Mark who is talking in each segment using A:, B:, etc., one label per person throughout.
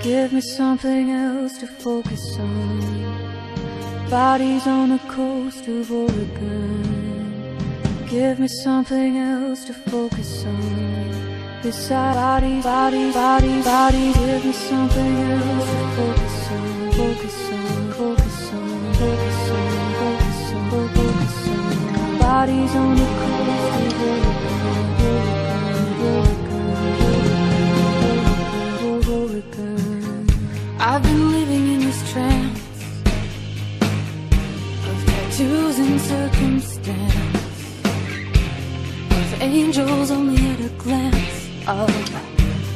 A: Give me something else to focus on. Bodies on the coast of Oregon. Give me something else to focus on. Beside bodies. Give me something else to focus on. Focus on. Bodies on the coast of Oregon. I've been living in this trance of tattoos and circumstance, of angels only at a glance, of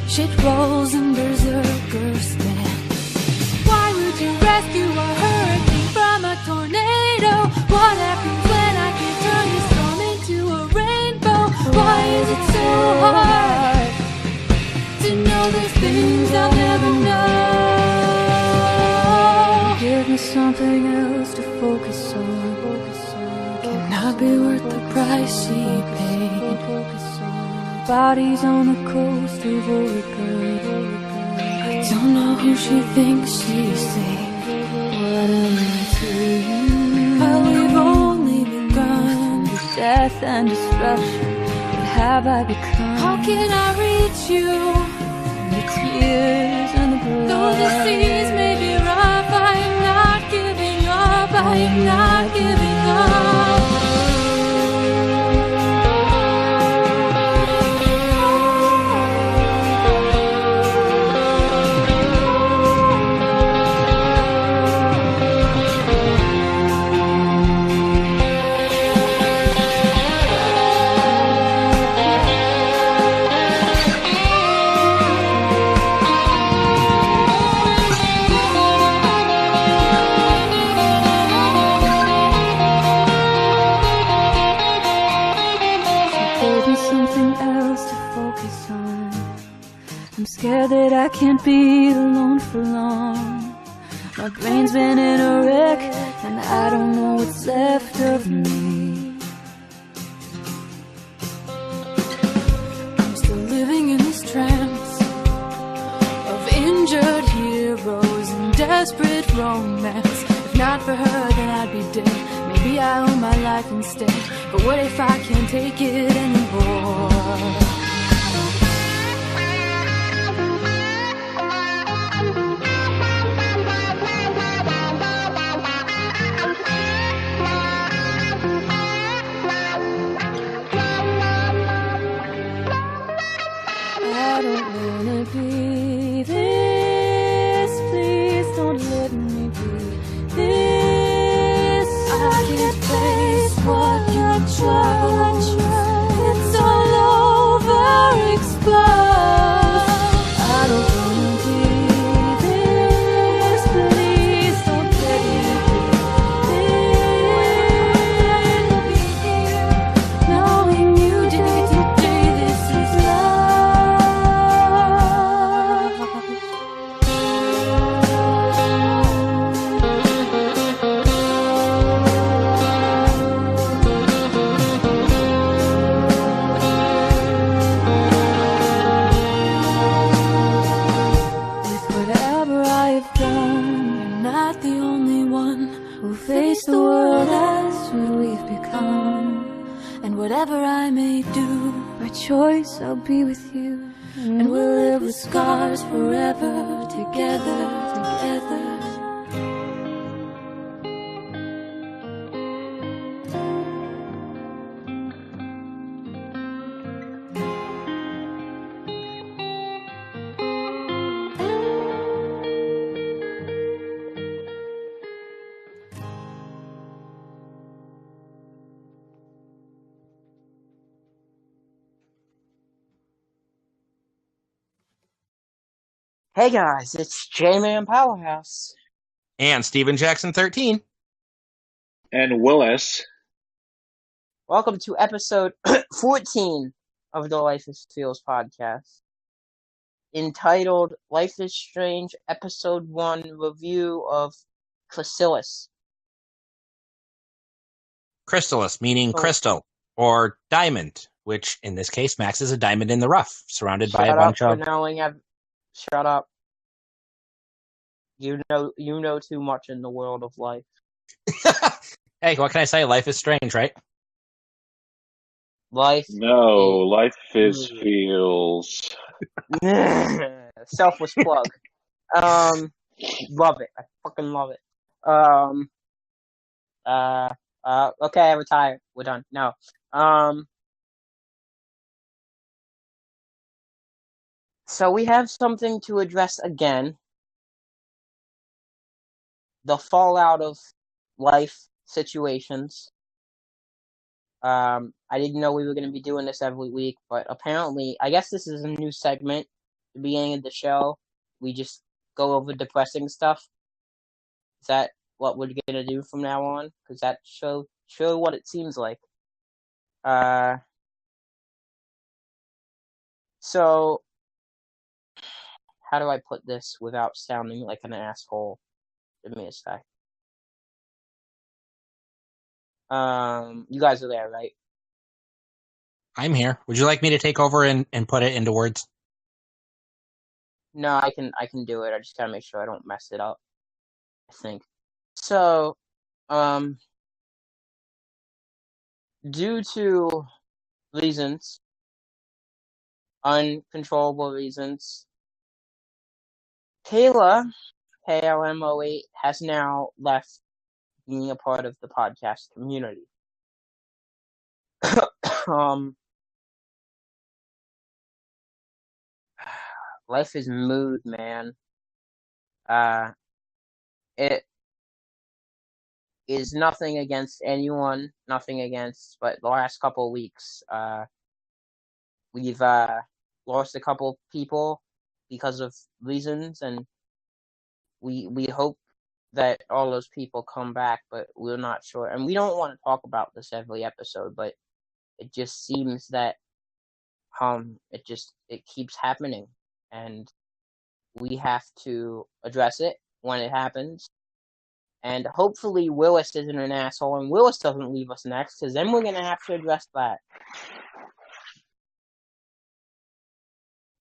A: shit rolls and berserker stands. Why would you rescue a hurricane from a tornado? What happens when I can turn this storm into a rainbow? Why is it so hard to know there's things I'll never know? Give me something else to focus on. Cannot be worth the price she paid. Bodies on the coast of Oregon. I don't know who she thinks she's safe. What am I to you? Well, we've only begun. Death and destruction. What have I become? How can I reach you? The tears and the blood. Though the seas may be rough, I am not giving up. I am not giving up. I'm scared that I can't be alone for long. My brain's been in a wreck, and I don't know what's left of me. I'm still living in this trance of injured heroes and desperate romance. If not for her, then I'd be dead. Maybe I owe my life instead. But what if I can't take it anymore? I don't wanna be this, please don't let me be this. I can't face what you chose. It's all overexposed. I don't wanna be this, please don't let me be this. Knowing you day to day, this is face the world as what we've become. And whatever I may do, by choice I'll be with you. And we'll live with scars forever, together.
B: Hey guys, it's J-Man Powerhouse.
C: And Steven Jackson 13.
D: And Willis.
B: Welcome to episode 14 of the Life is Feels podcast, entitled Life is Strange, Episode 1, Review of Chrysalis.
C: Chrysalis, meaning crystal, or diamond, which in this case, Max is a diamond in the rough, surrounded by a bunch of...
B: Shut up. You know too much in the world of life.
C: Hey, what can I say? Life is strange, right?
B: Life
D: No,
B: is
D: life is
B: smooth.
D: feels.
B: Selfless plug. Love it. I fucking love it. Um, okay, I retire. We're done. No. So we have something to address again. The fallout of life situations. I didn't know we were going to be doing this every week, but apparently, I guess this is a new segment. The beginning of the show, we just go over depressing stuff. Is that what we're gonna do from now on? Because that show what it seems like. Uh, so how do I put this without sounding like an asshole? Give me a sec. You guys are there, right?
C: I'm here. Would you like me to take over and put it into words?
B: No, I can do it. I just gotta make sure I don't mess it up. I think. So, due to reasons, uncontrollable reasons, Kayla, KLM08, has now left being a part of the podcast community. Life is mood, man. It is nothing against anyone, nothing against, but the last couple of weeks, we've lost a couple people because of reasons, and we hope that all those people come back, but we're not sure. And we don't want to talk about this every episode, but it just seems that it keeps happening, and we have to address it when it happens. And hopefully Willis isn't an asshole and Willis doesn't leave us next, because then we're going to have to address that.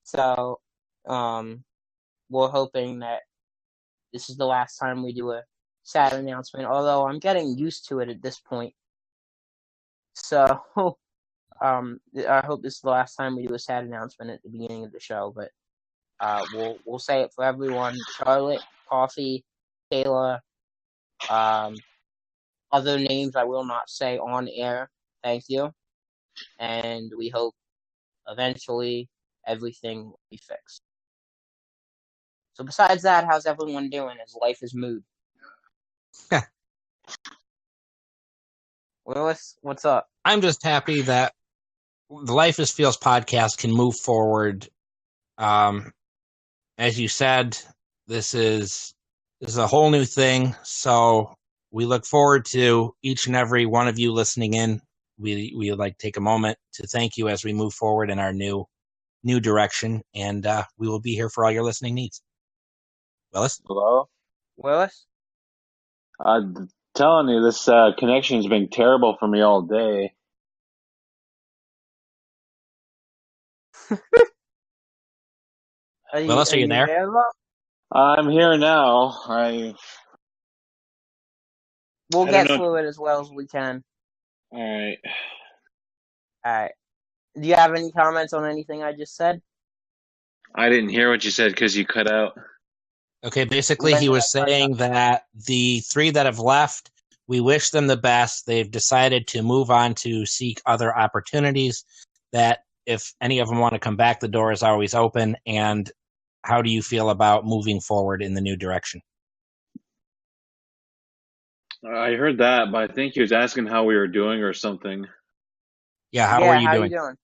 B: So, we're hoping that this is the last time we do a sad announcement, although I'm getting used to it at this point. So, I hope this is the last time we do a sad announcement at the beginning of the show, but we'll say it for everyone. Charlotte, Coffee, Kayla, other names I will not say on air. Thank you. And we hope eventually everything will be fixed. So besides that, how's everyone doing as life is mood? Willis, what's up?
C: I'm just happy that the Life is Feels podcast can move forward. As you said, this is a whole new thing. So we look forward to each and every one of you listening in. We would like to take a moment to thank you as we move forward in our new direction, and we will be here for all your listening needs. Willis?
D: Hello?
B: Willis?
D: I'm telling you, this connection's been terrible for me all day.
C: Willis, are you there?
D: I'm here now.
B: We'll
D: I don't
B: get
D: know.
B: through it as well as we can.
D: Alright.
B: Alright. Do you have any comments on anything I just said?
D: I didn't hear what you said because you cut out.
C: Okay, basically he was saying that the 3 that have left, we wish them the best. They've decided to move on to seek other opportunities, that if any of them want to come back, the door is always open. And how do you feel about moving forward in the new direction?
D: I heard that, but I think he was asking how we were doing or something.
C: Yeah, how are you
B: how
C: doing?
B: you doing?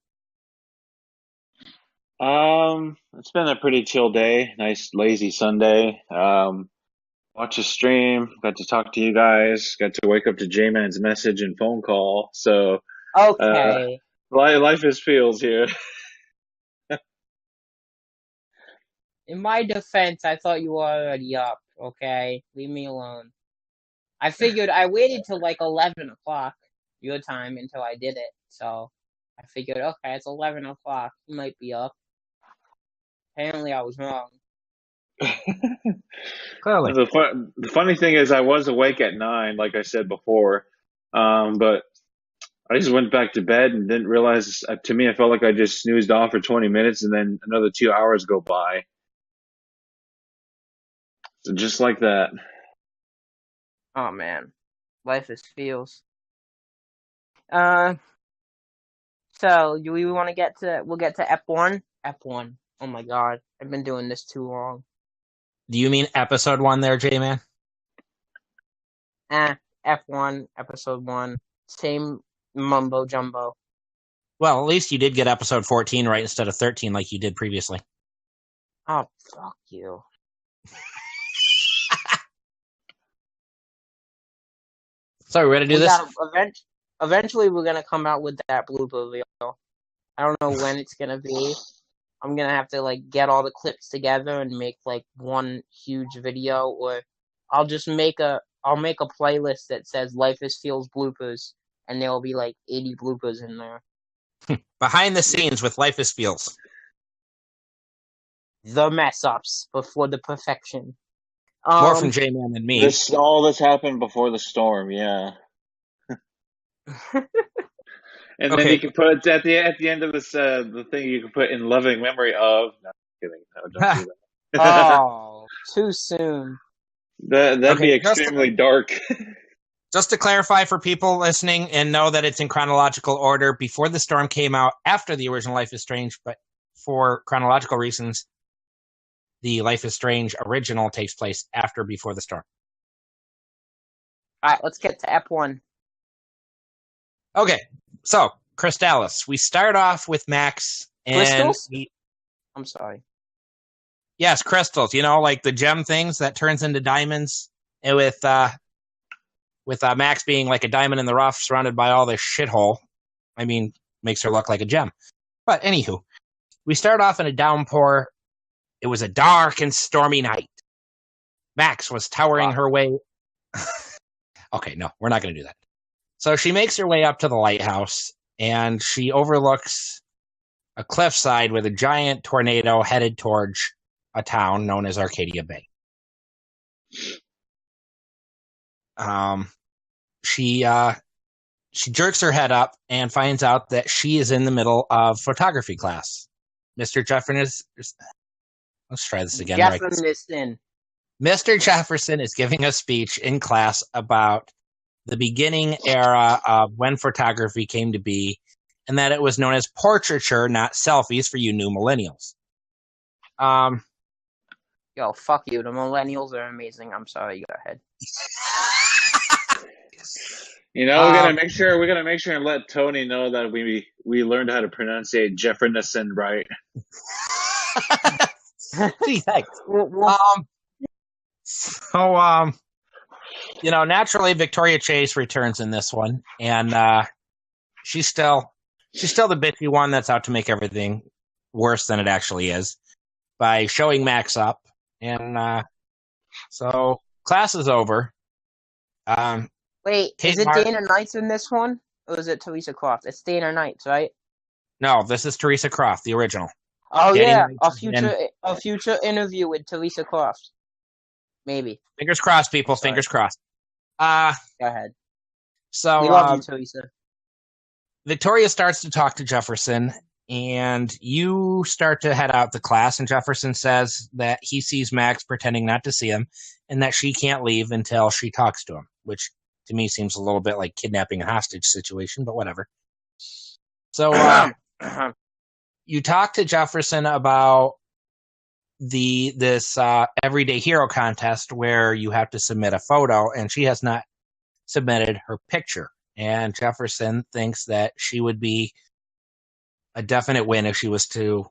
D: It's been a pretty chill day. Nice lazy Sunday. Watch a stream. Got to talk to you guys. Got to wake up to J-Man's message and phone call. So,
B: Okay.
D: life is feels here.
B: In my defense, I thought you were already up, okay? Leave me alone. I figured I waited till like 11 o'clock your time until I did it. So I figured, okay, it's 11 o'clock. You might be up. Apparently I was wrong.
C: Clearly.
D: The funny thing is, I was awake at 9, like I said before, but I just went back to bed and didn't realize. To me, I felt like I just snoozed off for 20 minutes, and then another 2 hours go by. So just like that.
B: Oh man, life is feels. Uh, so do we want to get to? We'll get to ep1. ep1. Oh my god, I've been doing this too long.
C: Do you mean episode 1 there, J-Man?
B: F1, episode 1. Same mumbo jumbo.
C: Well, at least you did get episode 14 right instead of 13 like you did previously.
B: Oh, fuck you.
C: So, we ready to do this?
B: Eventually, we're going to come out with that blooper reel. I don't know when it's going to be. I'm going to have to, like, get all the clips together and make, like, one huge video, or I'll just make a playlist that says Life is Feels bloopers, and there will be, like, 80 bloopers in there.
C: Behind the scenes with Life is Feels.
B: The mess-ups before the perfection.
C: More from J-Man than me.
D: All this happened before the storm, yeah. And then you can put at the end of this the thing you can put in loving memory of. No, I'm kidding. No, don't do that.
B: Oh, too soon.
D: That'd be extremely dark.
C: Just to clarify for people listening and know that it's in chronological order, Before the Storm came out after the original Life is Strange, but for chronological reasons, the Life is Strange original takes place after Before the Storm.
B: All right, let's get to ep1.
C: Okay, so Chrysalis. We start off with Max and
B: Crystals? I'm sorry.
C: Yes, crystals. You know, like the gem things that turns into diamonds, and with Max being like a diamond in the rough, surrounded by all this shithole. I mean, makes her look like a gem. But anywho, we start off in a downpour. It was a dark and stormy night. Max was towering her way. Okay, no, we're not going to do that. So she makes her way up to the lighthouse, and she overlooks a cliffside with a giant tornado headed towards a town known as Arcadia Bay. She jerks her head up and finds out that she is in the middle of photography class. Mr. Jefferson is... Let's try this again. Mr. Jefferson is giving a speech in class about the beginning era of when photography came to be, and that it was known as portraiture, not selfies for you new millennials.
B: Yo, fuck you. The millennials are amazing. I'm sorry. Go ahead.
D: You know, we're gonna make sure and let Tony know that we learned how to pronunciate Jefferson right.
C: You know, naturally Victoria Chase returns in this one, and she's still the bitchy one that's out to make everything worse than it actually is by showing Max up. And so class is over.
B: Wait, is it Dana Knights in this one? Or is it Teresa Croft? It's Dana Knights, right?
C: No, this is Teresa Croft, the original.
B: Oh, yeah, a future interview with Teresa Croft. Maybe.
C: Fingers crossed, people. Sorry. Fingers crossed.
B: Go ahead.
C: So
B: we love you, Teresa.
C: Victoria starts to talk to Jefferson, and you start to head out the class, and Jefferson says that he sees Max pretending not to see him, and that she can't leave until she talks to him, which to me seems a little bit like kidnapping a hostage situation, but whatever. So you talk to Jefferson about this Everyday Hero contest where you have to submit a photo, and she has not submitted her picture. And Jefferson thinks that she would be a definite win if she was to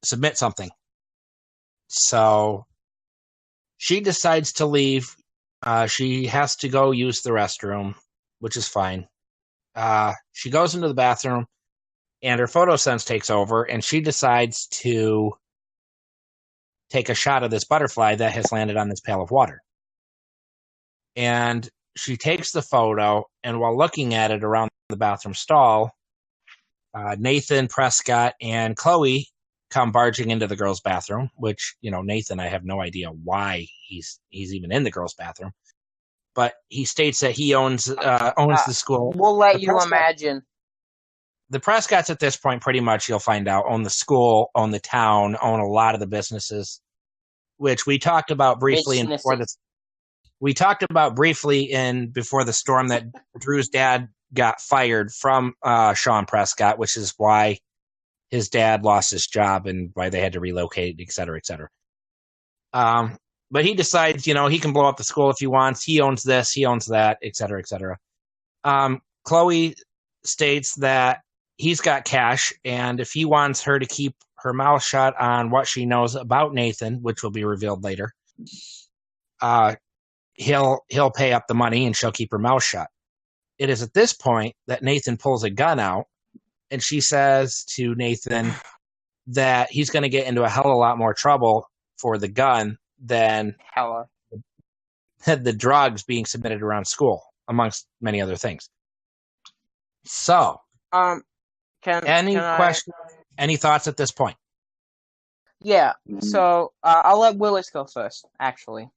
C: submit something. So she decides to leave. She has to go use the restroom, which is fine. She goes into the bathroom, and her photo sense takes over, and she decides to take a shot of this butterfly that has landed on this pail of water. And she takes the photo, and while looking at it around the bathroom stall, Nathan, Prescott, and Chloe come barging into the girls' bathroom, which, Nathan, I have no idea why he's even in the girls' bathroom. But he states that he owns the school.
B: We'll let you imagine.
C: The Prescotts at this point, pretty much, you'll find out, own the school, own the town, own a lot of the businesses, which we talked about briefly before the storm that Drew's dad got fired from Sean Prescott, which is why his dad lost his job and why they had to relocate, et cetera, et cetera. But he decides, he can blow up the school if he wants. He owns this, he owns that, et cetera, et cetera. Chloe states that he's got cash, and if he wants her to keep her mouth shut on what she knows about Nathan, which will be revealed later, he'll pay up the money and she'll keep her mouth shut. It is at this point that Nathan pulls a gun out, and she says to Nathan that he's going to get into a hell of a lot more trouble for the gun than the drugs being submitted around school, amongst many other things. So, any questions? Any thoughts at this point?
B: Yeah. So I'll let Willis go first. Actually,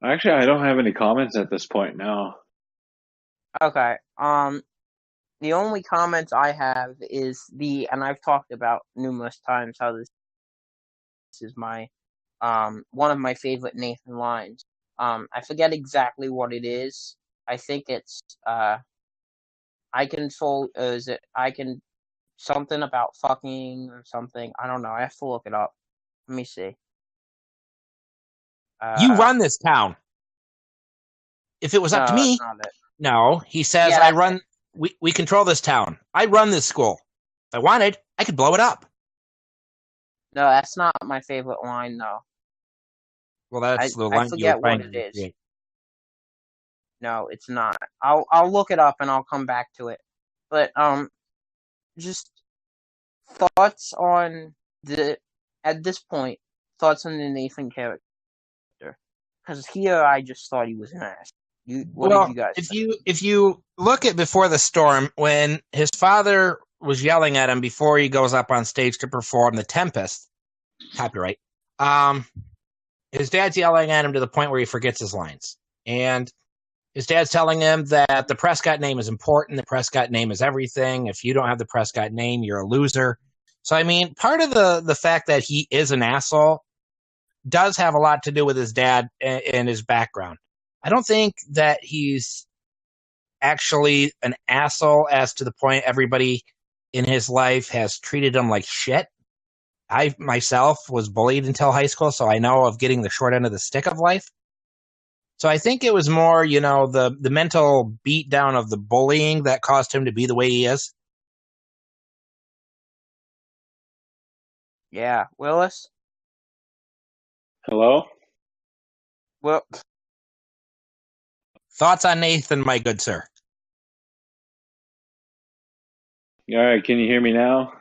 D: I don't have any comments at this point now.
B: Okay. The only comments I have is and I've talked about numerous times how this is my one of my favorite Nathan lines. I forget exactly what it is. I think it's I can something about fucking or something. I don't know. I have to look it up. Let me see.
C: You run this town. If it was up to me, no. He says, I run. We control this town. I run this school. If I wanted, I could blow it up.
B: No, that's not my favorite line, though.
C: Well, that's the line.
B: I forget what it is. No, it's not. I'll look it up and I'll come back to it. But just thoughts on at this point, thoughts on the Nathan character. Because here I just thought he was an ass. What did you guys think?
C: If you look at before the storm, when his father was yelling at him before he goes up on stage to perform The Tempest, copyright, his dad's yelling at him to the point where he forgets his lines. And his dad's telling him that the Prescott name is important. The Prescott name is everything. If you don't have the Prescott name, you're a loser. So, I mean, part of the fact that he is an asshole does have a lot to do with his dad and his background. I don't think that he's actually an asshole as to the point everybody in his life has treated him like shit. I myself was bullied until high school, so I know of getting the short end of the stick of life. So I think it was more, the mental beatdown of the bullying that caused him to be the way he is.
B: Yeah. Willis?
D: Hello?
B: Well,
C: thoughts on Nathan, my good sir?
D: All right, can you hear me now?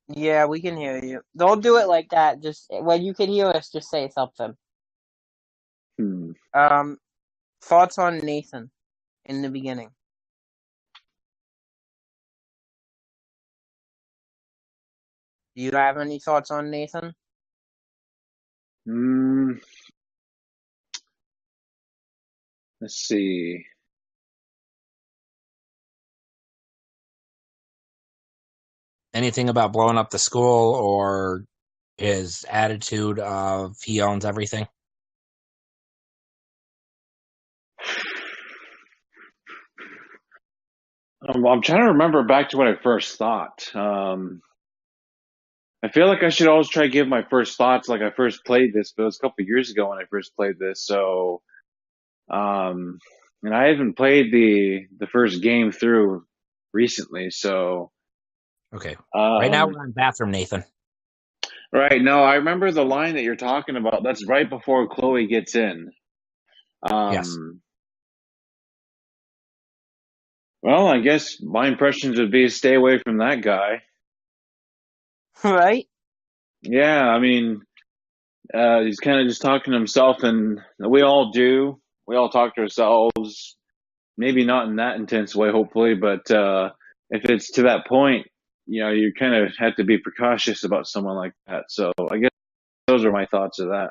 B: Yeah, we can hear you. Don't do it like that. Just when you can hear us, just say something. Thoughts on Nathan in the beginning? Do you have any thoughts on Nathan?
D: Let's see.
C: Anything about blowing up the school or his attitude of he owns everything?
D: I'm trying to remember back to what I first thought. I feel like I should always try to give my first thoughts like I first played this, but it was a couple of years ago when I first played this. So, and I haven't played the first game through recently. So,
C: okay. Right now we're in bathroom, Nathan.
D: Right. No, I remember the line that you're talking about. That's right before Chloe gets in.
C: Yes.
D: Well, I guess my impressions would be stay away from that guy.
B: Right?
D: Yeah, I mean, he's kind of just talking to himself, and we all do. We all talk to ourselves. Maybe not in that intense way, hopefully, but if it's to that point, you kind of have to be precautious about someone like that. So I guess those are my thoughts of that.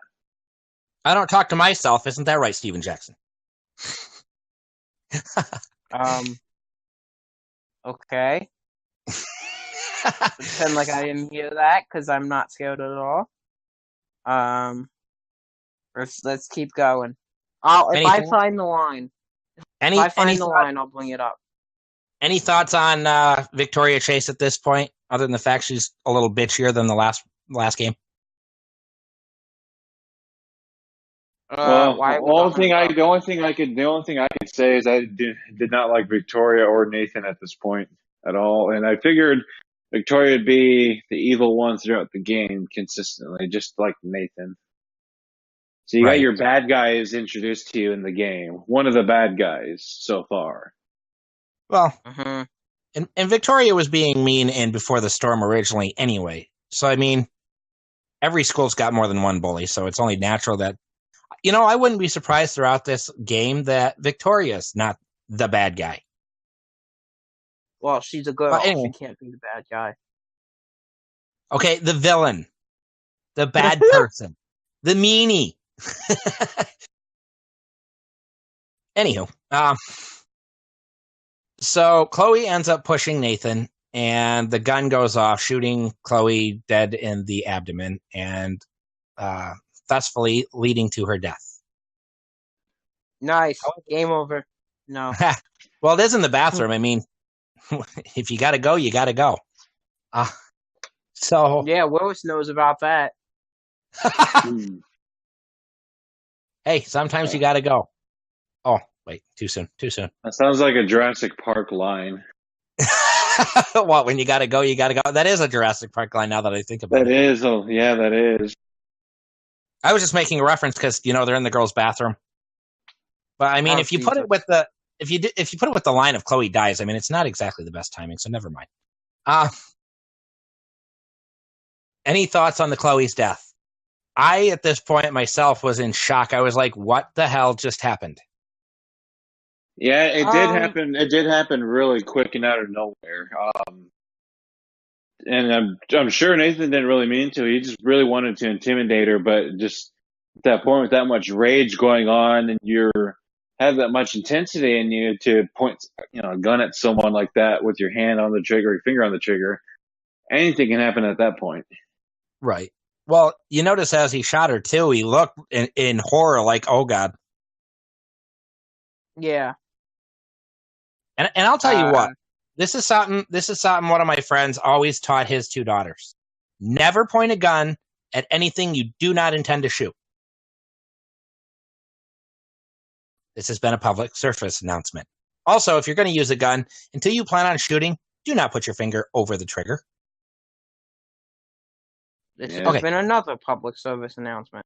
C: I don't talk to myself. Isn't that right, Steven Jackson?
B: Okay. Pretend like I didn't hear that because I'm not scared at all. Let's keep going. If I find the line, I'll bring it up.
C: Any thoughts on Victoria Chase at this point, other than the fact she's a little bitchier than the last game?
D: Well, the only thing I could say is I did not like Victoria or Nathan at this point at all, and I figured Victoria would be the evil one throughout the game consistently, just like Nathan. So you got your bad guys introduced to you in the game. One of the bad guys so far.
C: Well, and Victoria was being mean in Before the Storm originally anyway. So, I mean, every school's got more than one bully, so it's only natural that, I wouldn't be surprised throughout this game that Victoria's not the bad guy.
B: Well, she's a girl. Anyway. She can't be the bad guy.
C: Okay, the villain. The bad person. The meanie. Anywho, so Chloe ends up pushing Nathan, and the gun goes off, shooting Chloe dead in the abdomen, and thusly leading to her death.
B: Nice. Game over. No.
C: Well, it is in the bathroom. I mean, if you got to go, you got to go. So
B: yeah, Willis knows about that.
C: Hey, sometimes you got to go. Oh, wait, too soon.
D: That sounds like a Jurassic Park line.
C: What, when you got to go, you got to go? That is a Jurassic Park line now that I think about it.
D: That is. Oh, yeah, that is.
C: I was just making a reference because, they're in the girls' bathroom. But, I mean, if you put it with the line of Chloe dies, I mean, it's not exactly the best timing, so never mind. Any thoughts on the Chloe's death? I, at this point myself, was in shock. I was like, what the hell just happened?
D: Yeah, it did happen. It did happen really quick and out of nowhere. And I'm sure Nathan didn't really mean to. He just really wanted to intimidate her, but just at that point with that much rage going on and you have that much intensity in you to point, a gun at someone like that with your hand on the trigger, your finger on the trigger, anything can happen at that point.
C: Right. Well, you notice as he shot her too, he looked in horror like, oh God.
B: Yeah.
C: And I'll tell you what, this is something one of my friends always taught his two daughters. Never point a gun at anything you do not intend to shoot. This has been a public service announcement. Also, if you're going to use a gun, until you plan on shooting, do not put your finger over the trigger.
B: This has been another public service announcement.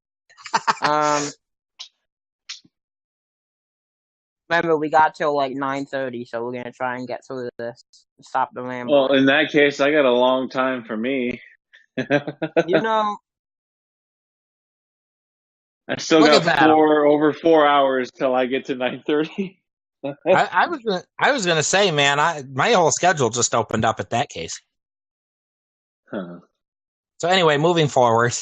B: Remember, we got till like 9:30, so we're gonna try and get through this. Stop the rambling.
D: Well, in that case, I got a long time for me.
B: I
D: still got over 4 hours till I get to 9:30.
C: I was gonna say, man, my whole schedule just opened up at that case.
D: Huh.
C: So anyway, moving forward,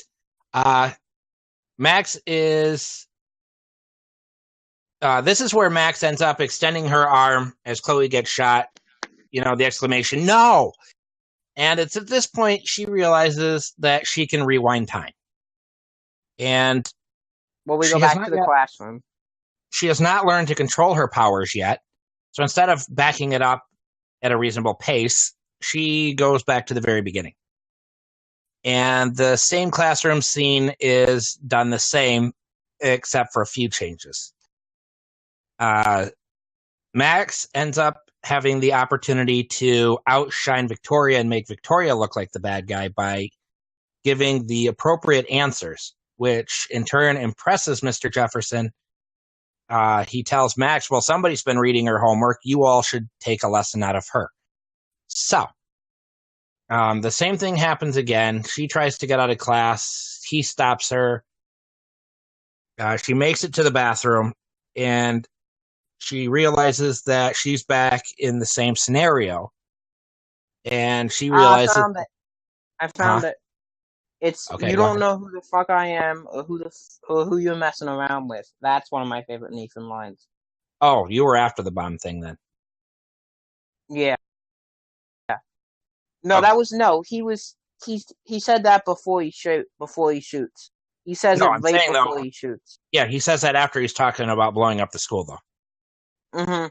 C: Max is. This is where Max ends up extending her arm as Chloe gets shot. The exclamation, no! And it's at this point she realizes that she can rewind time. And
B: we go back to the classroom.
C: She has not learned to control her powers yet. So instead of backing it up at a reasonable pace, she goes back to the very beginning. And the same classroom scene is done the same, except for a few changes. Max ends up having the opportunity to outshine Victoria and make Victoria look like the bad guy by giving the appropriate answers, which in turn impresses Mr. Jefferson. He tells Max, well, somebody's been reading her homework. You all should take a lesson out of her. So, the same thing happens again. She tries to get out of class. He stops her. She makes it to the bathroom, and she realizes that she's back in the same scenario. and she
B: I
C: realizes,
B: found it. I
C: huh?
B: found it. It's
C: Okay,
B: you
C: go
B: don't
C: ahead.
B: know who the fuck I am or who you're messing around with. That's one of my favorite Nathan lines.
C: Oh, you were after the bomb thing then.
B: Yeah. No,
C: Okay.
B: that was no. He said that before he shoots. He says
C: No,
B: it
C: I'm
B: right
C: saying
B: before
C: though.
B: he shoots.
C: Yeah, he says that after he's talking about blowing up the school though.
B: Mm-hmm.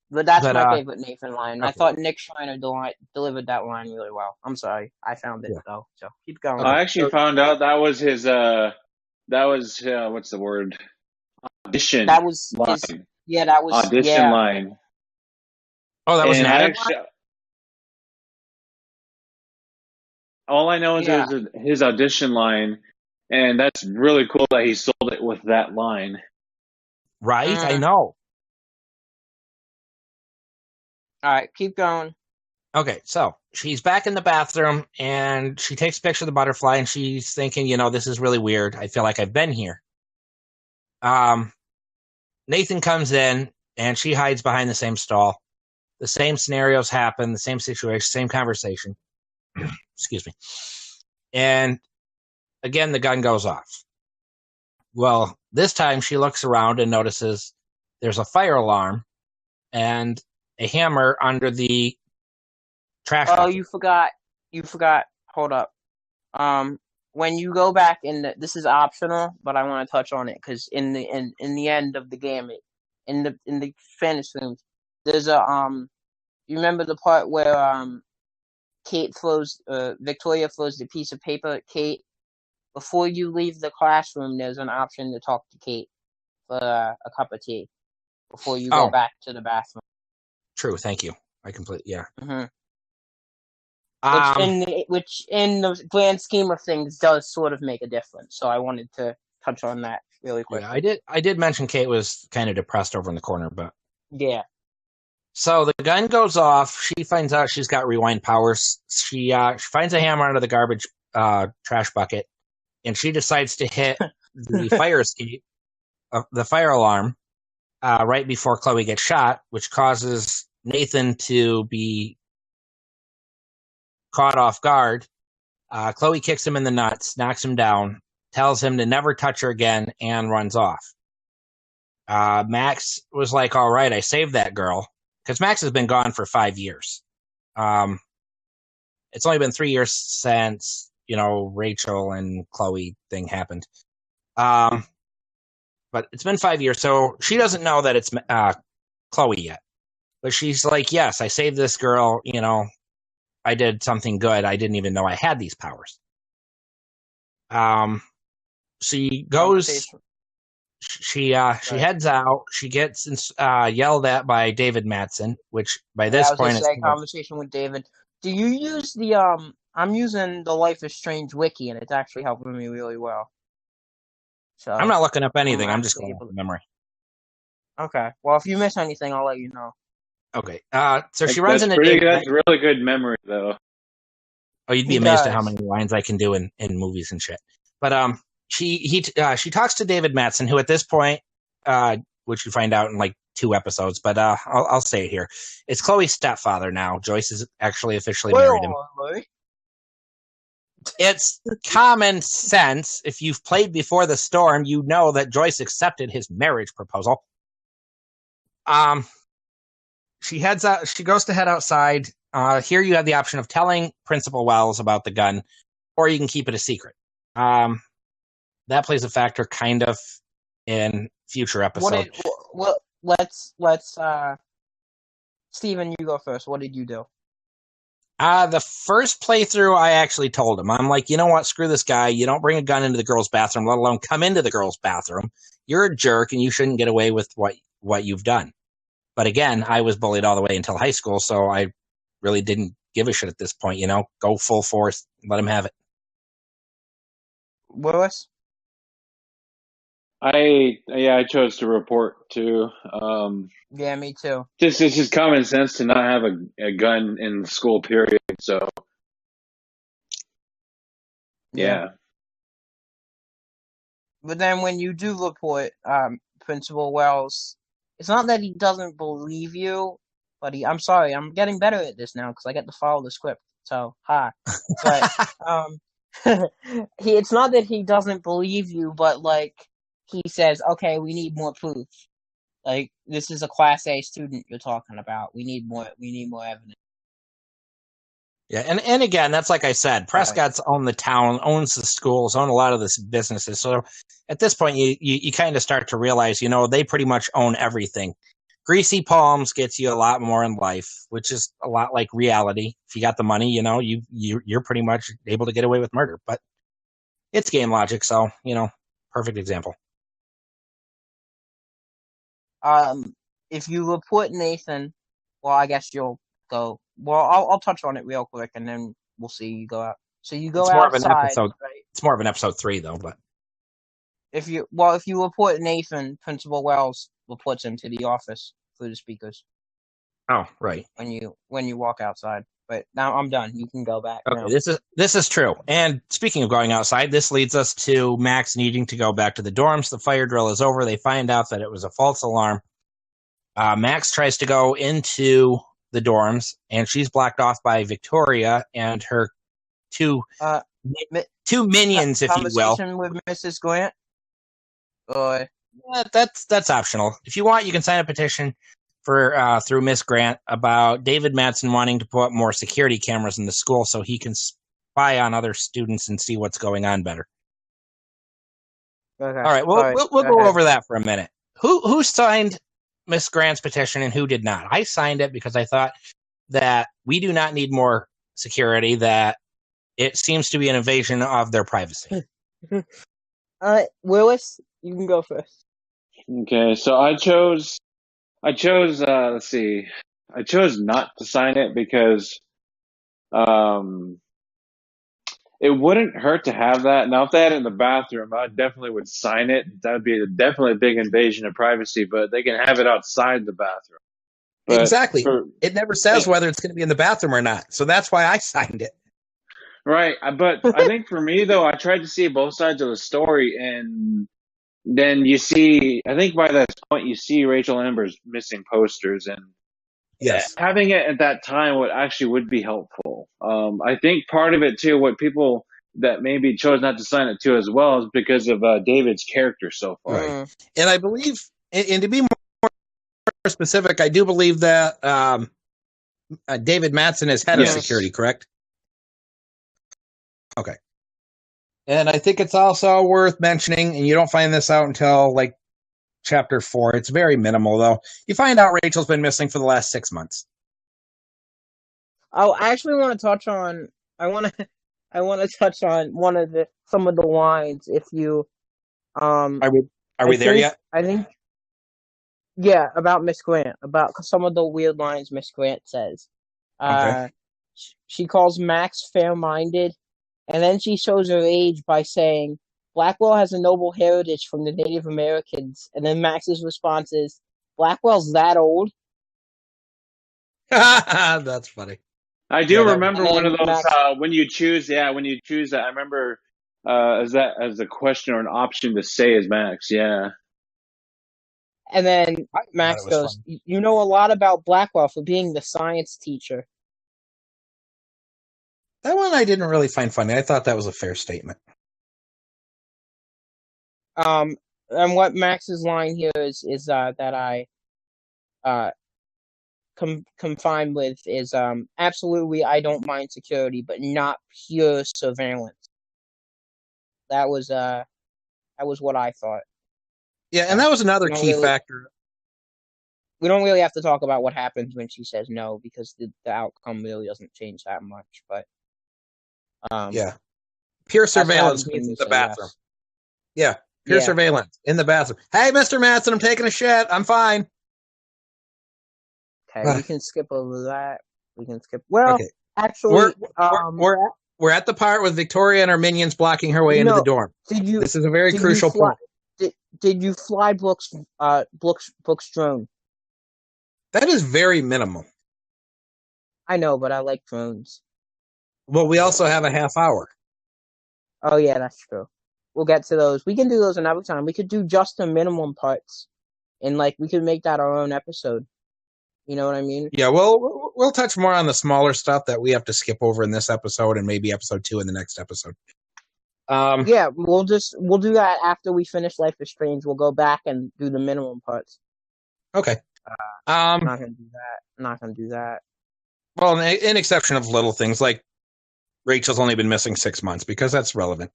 B: But that's
C: But
B: my favorite Nathan line. I
C: okay,
B: thought Nick Schreiner delivered that line really well. I'm sorry, I found it
C: yeah,
B: though. So keep going.
C: okay.
D: I actually
C: So
D: found out that was his. That was what's the word? Audition
B: That was his.
D: line.
B: Yeah, that was
D: Audition
B: yeah,
D: line.
C: oh, that was an
D: And I
C: added line.
D: actually, all I know is it
B: yeah.
D: was his audition line, and that's really cool that he sold it with that line.
C: Right, I
B: Mm.
C: know.
B: All right, keep going.
C: Okay, so she's back in the bathroom and she takes a picture of the butterfly and she's thinking, this is really weird. I feel like I've been here. Um, Nathan comes in and she hides behind the same stall. The same scenarios happen, the same situation, same conversation. Excuse me. And again, the gun goes off. Well, this time she looks around and notices there's a fire alarm and a hammer under the trash
B: Oh,
C: bucket.
B: you forgot. You forgot. Hold up. When you go back this is optional, but I want to touch on it because in the end of the game, in the fantasy rooms, there's a You remember the part where Victoria throws the piece of paper at Kate before you leave the classroom. There's an option to talk to Kate for a cup of tea before you go
C: Oh,
B: back to the bathroom.
C: true. Thank you. I completely, yeah.
B: Hmm.
C: Um,
B: Which in the grand scheme of things does sort of make a difference. So I wanted to touch on that really
C: yeah,
B: quickly.
C: I did mention Kate was kind of depressed over in the corner, but
B: Yeah.
C: so the gun goes off. She finds out she's got rewind powers. She finds a hammer under the garbage trash bucket, and she decides to hit the fire escape, the fire alarm, right before Chloe gets shot, which causes Nathan to be caught off guard. Chloe kicks him in the nuts, knocks him down, tells him to never touch her again, and runs off. Max was like, "All right, I saved that girl," because Max has been gone for 5 years. Um, it's only been 3 years since Rachel and Chloe thing happened. But it's been 5 years, so she doesn't know that it's Chloe yet. But she's like, "Yes, I saved this girl. I did something good. I didn't even know I had these powers." She goes.
B: Conversation.
C: She
B: Right.
C: heads out. She gets yelled at by David Madsen, which by
B: Yeah,
C: this
B: I was gonna
C: point is
B: say conversation with David. Do you use the I'm using the Life is Strange wiki and it's actually helping me really well.
C: I'm
B: So
C: not looking up
B: I'm
C: anything. I'm just
B: actually
C: going off
B: able
C: the memory.
B: to. Okay. Well, if you miss anything, I'll let you know.
C: Okay. So she runs
D: That's
C: into
D: pretty
C: David.
D: good. That's really good memory, though.
C: Oh, you'd be
B: He
C: amazed at how
B: does.
C: many lines I can do in movies and shit. But she talks to David Madsen, who at this point, which you find out in like 2 episodes, but I'll say it here. It's Chloe's stepfather now. Joyce is actually officially married him.
B: Spoiler.
C: It's common sense. If you've played Before the Storm, you know that Joyce accepted his marriage proposal. She heads out. She goes to head outside. Here you have the option of telling Principal Wells about the gun, or you can keep it a secret. That plays a factor, kind of, in future episodes.
B: Let's Steven, you go first. What did you do?
C: The first playthrough, I actually told him, I'm like, you know what? Screw this guy. You don't bring a gun into the girls' bathroom, let alone come into the girls' bathroom. You're a jerk, and you shouldn't get away with what you've done. But again, I was bullied all the way until high school, so I really didn't give a shit at this point. Go full force, let him have it.
B: Willis?
D: I chose to report too.
B: Yeah, me too.
D: It's just common sense to not have a gun in school. Period. So
B: Yeah.
D: yeah,
B: But then when you do report Principal Wells, it's not that he doesn't believe you. buddy. I'm sorry. I'm getting better at this now because I get to follow the script. So, ha. But, it's not that he doesn't believe you, but, like, he says, okay, we need more proof. Like, this is a Class A student you're talking about. We need more evidence.
C: Yeah, and again, that's like I said, Prescott's owned the town, owns the schools, own a lot of the businesses. So at this point, you kind of start to realize, they pretty much own everything. Greasy palms gets you a lot more in life, which is a lot like reality. If you got the money, you're pretty much able to get away with murder. But it's game logic, so perfect example.
B: If you report Nathan, well, I guess you'll go. Well, I'll touch on it real quick, and then we'll see you go out. So you go
C: It's more
B: outside,
C: of an episode.
B: right?
C: It's more of an episode 3, though. But
B: if you report Nathan, Principal Wells reports him to the office through the speakers.
C: Oh, right.
B: When you walk outside. But now I'm done. You can go back.
C: Okay,
B: now.
C: this is true. And speaking of going outside, this leads us to Max needing to go back to the dorms. The fire drill is over. They find out that it was a false alarm. Max tries to go into the dorms, and she's blocked off by Victoria and her two minions, if you will.
B: Conversation with Mrs. Grant?
C: That's optional. If you want, you can sign a petition for through Miss Grant about David Mattson wanting to put more security cameras in the school so he can spy on other students and see what's going on better.
B: Okay.
C: All right, we'll go over that for a minute. Who signed Miss Grant's petition and who did not? I signed it because I thought that we do not need more security, that it seems to be an invasion of their privacy.
B: Willis, you can go first.
D: Okay, so I chose let's see. I chose not to sign it because it wouldn't hurt to have that. Now, if they had it in the bathroom, I definitely would sign it. That would be definitely a big invasion of privacy, but they can have it outside the bathroom. But
C: exactly. It never says whether it's going to be in the bathroom or not. So that's why I signed it.
D: Right. But I think for me, though, I tried to see both sides of the story, and then you see, I think by that point, you see Rachel Amber's missing posters, and
C: yes,
D: having it at that time would be helpful. I think part of it too, what people that maybe chose not to sign it to as well, is because of David's character so far.
C: Right. And I believe, and to be more specific, I do believe that David Mattson is head of security, correct? Okay. And I think it's also worth mentioning, and you don't find this out until like chapter 4. It's very minimal, though. You find out Rachel's been missing for the last 6 months.
B: Oh, I actually want to touch on. I want to touch on some of the lines. If you,
C: are we there yet?
B: I think. Yeah, about Miss Grant, about some of the weird lines Miss Grant says.
C: Okay.
B: She calls Max fair-minded, and then she shows her age by saying, Blackwell has a noble heritage from the Native Americans. And then Max's response is, Blackwell's that old?
C: That's funny.
D: I do remember one of those, when you choose that, I remember as a question or an option to say as Max, yeah.
B: And then Max goes, you know a lot about Blackwell for being the science teacher.
C: That one I didn't really find funny. I thought that was a fair statement.
B: And what Max's line here is that I confine with is absolutely I don't mind security, but not pure surveillance. That was what I thought.
C: Yeah, and that was another key factor.
B: We don't really have to talk about what happens when she says no, because the outcome really doesn't change that much. But
C: yeah, pure surveillance in the bathroom. Yes. Yeah, pure surveillance in the bathroom. Hey, Mr. Mattson, I'm taking a shit. I'm fine.
B: Okay, we can skip over that. We can skip. Well, okay. Actually,
C: we're at the part with Victoria and her minions blocking her way into the dorm. This is a very crucial point.
B: Did you fly Brooks drone?
C: That is very minimal.
B: I know, but I like drones.
C: Well, we also have a half hour.
B: Oh yeah, that's true. We'll get to those. We can do those another time. We could do just the minimum parts, and we could make that our own episode. You know what I mean?
C: Yeah, we'll touch more on the smaller stuff that we have to skip over in this episode and maybe episode 2 in the next episode.
B: Yeah, we'll do that after we finish Life is Strange. We'll go back and do the minimum parts.
C: Okay.
B: Not gonna do that. Not gonna do that.
C: Well, in exception of little things like Rachel's only been missing 6 months because that's relevant.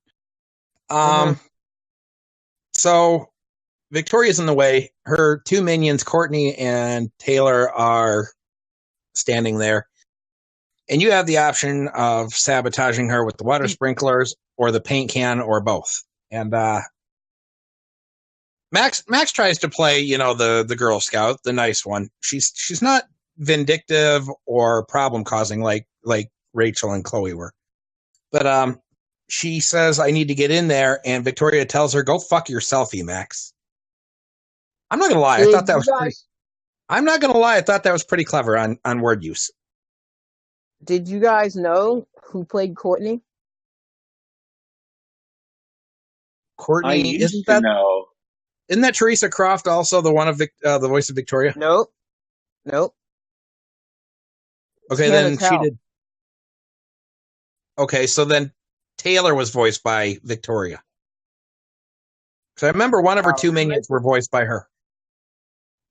C: So Victoria's in the way. Her two minions, Courtney and Taylor, are standing there. And you have the option of sabotaging her with the water sprinklers or the paint can or both. And Max tries to play, the Girl Scout, the nice one. She's not vindictive or problem causing like Rachel and Chloe were. But she says, I need to get in there, and Victoria tells her, go fuck yourself, Max. I'm not gonna lie, I thought that was pretty. I'm not gonna lie, I thought that was pretty clever on word use.
B: Did you guys know who played Courtney?
C: Courtney,
D: isn't that
C: Teresa Croft also the one of the voice of Victoria?
B: Nope.
C: Okay, then she did. Okay, so then Taylor was voiced by Victoria. Because I remember one of her two minions were voiced by her.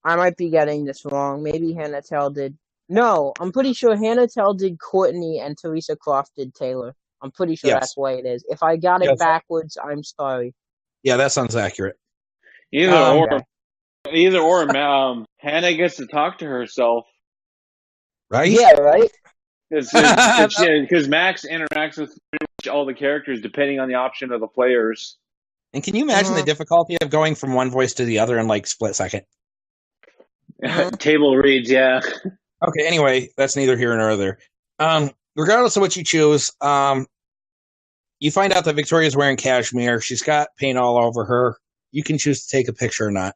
B: I might be getting this wrong. Maybe Hannah Tell did. No, I'm pretty sure Hannah Tell did Courtney and Teresa Croft did Taylor. I'm pretty sure that's the way it is. If I got it backwards, I'm sorry.
C: Yeah, that sounds accurate.
D: Either or, Hannah gets to talk to herself.
C: Right?
B: Yeah, right?
D: Because Max interacts with pretty much all the characters depending on the option of the players.
C: And can you imagine the difficulty of going from one voice to the other in like split second?
D: Table reads, yeah.
C: Okay, anyway, that's neither here nor there. Regardless of what you choose, you find out that Victoria's wearing cashmere. She's got paint all over her. You can choose to take a picture or not.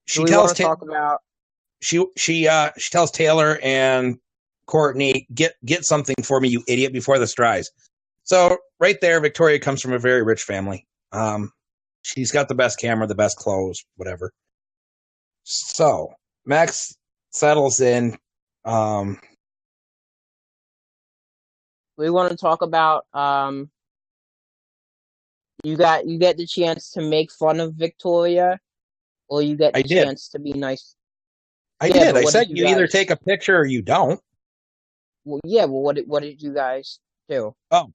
C: She tells Taylor and Courtney, get something for me, you idiot, before this dries. So right there, Victoria comes from a very rich family. She's got the best camera, the best clothes, whatever. So Max settles in.
B: We want to talk about you get the chance to make fun of Victoria, or you get the chance to be nice.
C: I did. I said you either take a picture or you don't.
B: Well, yeah. Well, what did you guys do?
C: Oh,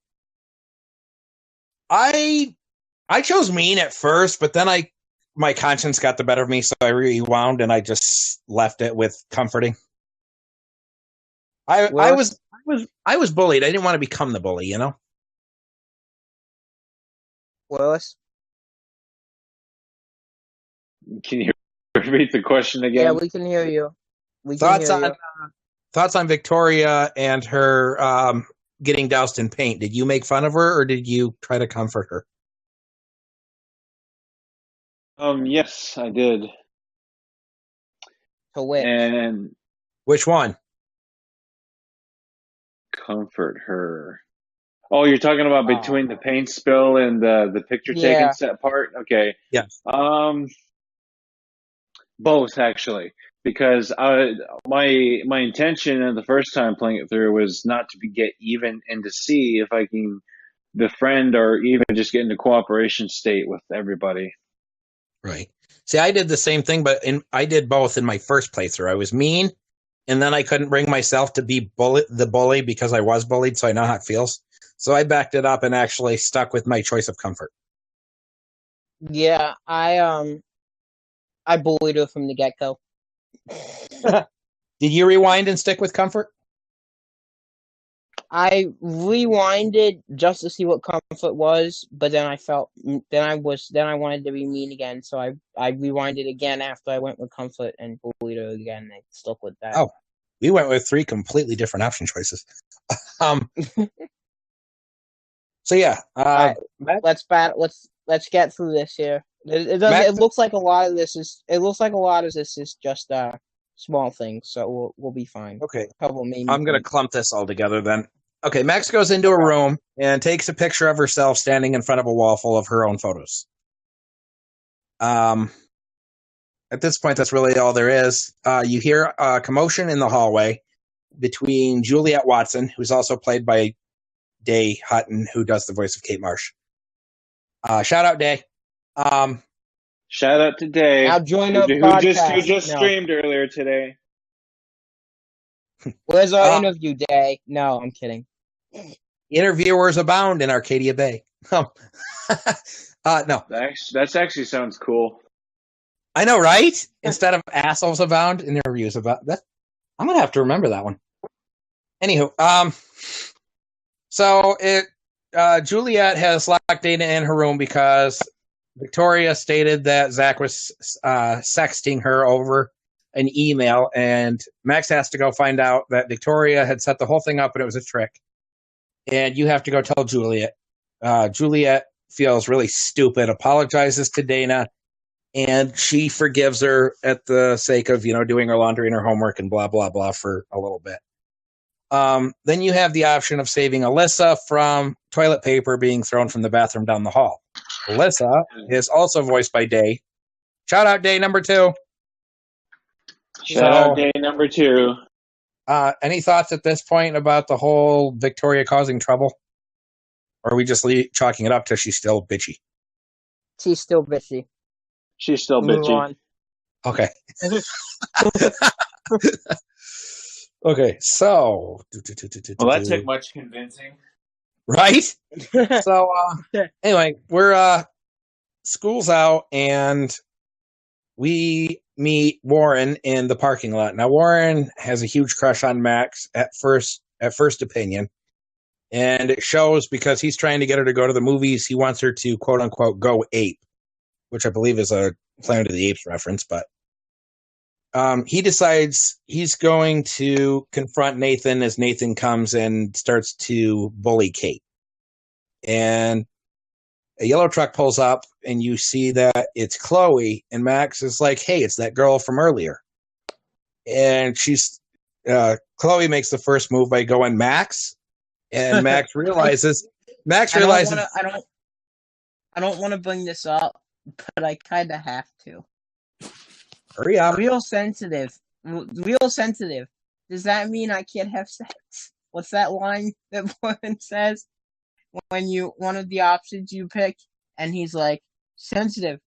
C: I chose mean at first, but then my conscience got the better of me, so I rewound and I just left it with comforting. I was bullied. I didn't want to become the bully,
B: Willis?
D: Can you repeat the question again?
B: Yeah, we can hear you.
C: Thoughts on Victoria and her getting doused in paint. Did you make fun of her, or did you try to comfort her?
D: Yes, I did.
B: To which?
D: And
C: which one?
D: Comfort her. Oh, you're talking about between the paint spill and the picture taking set part? Okay.
C: Yes.
D: Both actually, because my intention the first time playing it through was not to get even and to see if I can befriend or even just get into cooperation state with everybody.
C: Right. See, I did the same thing, but I did both in my first playthrough. I was mean, and then I couldn't bring myself to be the bully because I was bullied, so I know how it feels. So I backed it up and actually stuck with my choice of comfort.
B: Yeah, I bullied her from the get-go.
C: Did you rewind and stick with comfort?
B: I rewinded just to see what comfort was, but then I wanted to be mean again, so I rewinded again after I went with comfort and bullied her again. And I stuck with that.
C: Oh, we went with 3 completely different option choices. So yeah,
B: right, let's get through this here. It looks like a lot of this is just small things, so we'll be fine.
C: Okay,
B: I'm
C: gonna clump this all together then. Okay, Max goes into a room and takes a picture of herself standing in front of a wall full of her own photos. at this point, that's really all there is. You hear a commotion in the hallway between Juliet Watson, who's also played by Day Hutton, who does the voice of Kate Marsh. Shout out, Day.
D: Shout out to Dave,
B: Now join up
D: who
B: podcast.
D: just
B: No.
D: streamed earlier today.
B: Where's our interview day? No, I'm kidding.
C: Interviewers abound in Arcadia Bay. No.
D: That's actually sounds cool.
C: I know, right? Instead of assholes abound, interviews about that. I'm gonna have to remember that one. Anywho, so Juliet has locked Dana in her room because Victoria stated that Zach was sexting her over an email, and Max has to go find out that Victoria had set the whole thing up and it was a trick. And you have to go tell Juliet. Juliet feels really stupid, apologizes to Dana, and she forgives her at the sake of, doing her laundry and her homework and blah, blah, blah for a little bit. Then you have the option of saving Alyssa from toilet paper being thrown from the bathroom down the hall. Alyssa is also voiced by Day. Shout out Day number 2.
D: Shout out Day number 2.
C: Any thoughts at this point about the whole Victoria causing trouble? Or are we just chalking it up to she's still bitchy?
B: She's still bitchy.
D: She's still
B: Move
D: bitchy.
B: on.
C: Okay. Okay, so...
D: Well, that took much convincing.
C: Right? So, anyway, we're... school's out, and we meet Warren in the parking lot. Now, Warren has a huge crush on Max at first opinion, and it shows because he's trying to get her to go to the movies. He wants her to, quote-unquote, go ape, which I believe is a Planet of the Apes reference, but he decides he's going to confront Nathan as Nathan comes and starts to bully Kate. And a yellow truck pulls up, and you see that it's Chloe, and Max is like, hey, it's that girl from earlier. And Chloe makes the first move by going, Max, and Max realizes...
B: I don't want to bring this up, but I kind of have to.
C: Hurry up.
B: Real sensitive. Does that mean I can't have sex? What's that line that Warren says? When one of the options you pick, and he's like, sensitive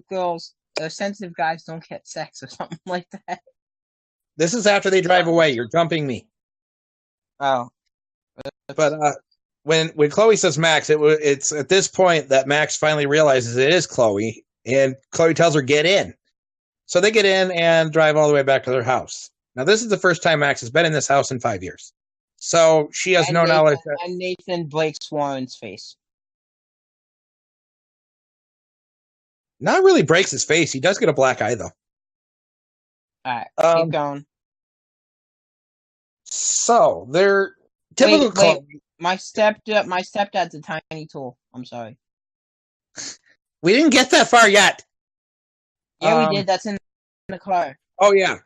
B: girls, sensitive guys don't get sex or something like that.
C: This is after they drive away. You're jumping me.
B: Oh.
C: But when Chloe says Max, it's at this point that Max finally realizes it is Chloe, and Chloe tells her, get in. So they get in and drive all the way back to their house. Now, this is the first time Max has been in this house in 5 years. So she has knowledge.
B: And Nathan breaks Warren's face.
C: Not really breaks his face. He does get a black eye, though.
B: All right, keep going.
C: So they're typical.
B: Wait. My stepdad's a tiny tool. I'm sorry.
C: We didn't get that far yet.
B: Yeah, we did. That's in the car.
C: Oh yeah.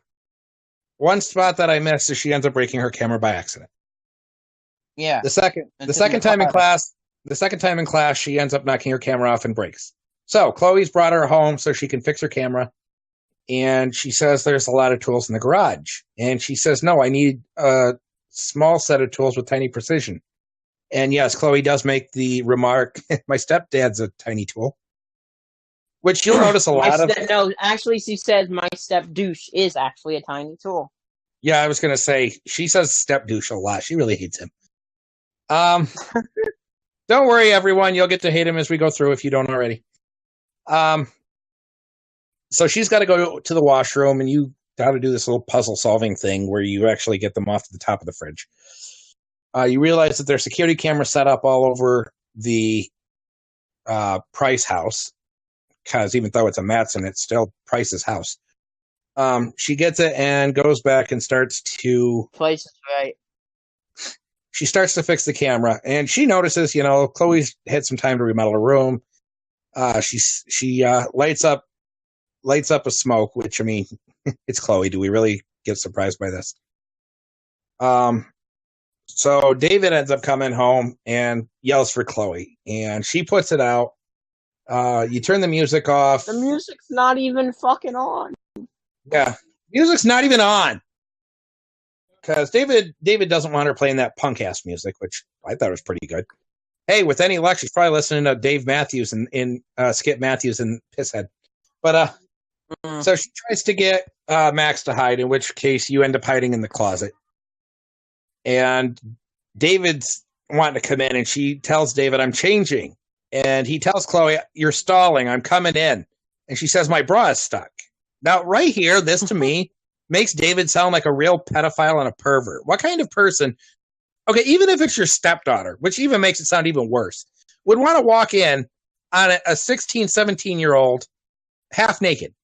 C: One spot that I missed is she ends up breaking her camera by accident.
B: Yeah.
C: The second time in class, she ends up knocking her camera off and breaks. So Chloe's brought her home so she can fix her camera. And she says there's a lot of tools in the garage. And she says, no, I need a small set of tools with tiny precision. And yes, Chloe does make the remark, my stepdad's a tiny tool. Which you'll notice a lot of...
B: No, actually, she says my step douche is actually a tiny tool.
C: Yeah, I was going to say, she says step douche a lot. She really hates him. Don't worry, everyone. You'll get to hate him as we go through if you don't already. So she's got to go to the washroom, and you got to do this little puzzle-solving thing where you actually get them off to the top of the fridge. You realize that there's security cameras set up all over the Price house, because even though it's a Matson, it's still Price's house. She gets it and goes back and starts to...
B: Place is right.
C: She starts to fix the camera, and she notices, Chloe's had some time to remodel her room. She lights up a smoke, which, I mean, it's Chloe. Do we really get surprised by this? So David ends up coming home and yells for Chloe, and she puts it out. You turn the music off.
B: The music's not even fucking on.
C: Yeah, music's not even on. Because David doesn't want her playing that punk-ass music, which I thought was pretty good. Hey, with any luck, she's probably listening to Dave Matthews and Skip Matthews and Pisshead. But so she tries to get Max to hide, in which case you end up hiding in the closet. And David's wanting to come in, and she tells David, I'm changing. And he tells Chloe, you're stalling, I'm coming in. And she says, my bra is stuck. Now, right here, this to me makes David sound like a real pedophile and a pervert. What kind of person, okay, even if it's your stepdaughter, which even makes it sound even worse, would want to walk in on a 16, 17-year-old half naked?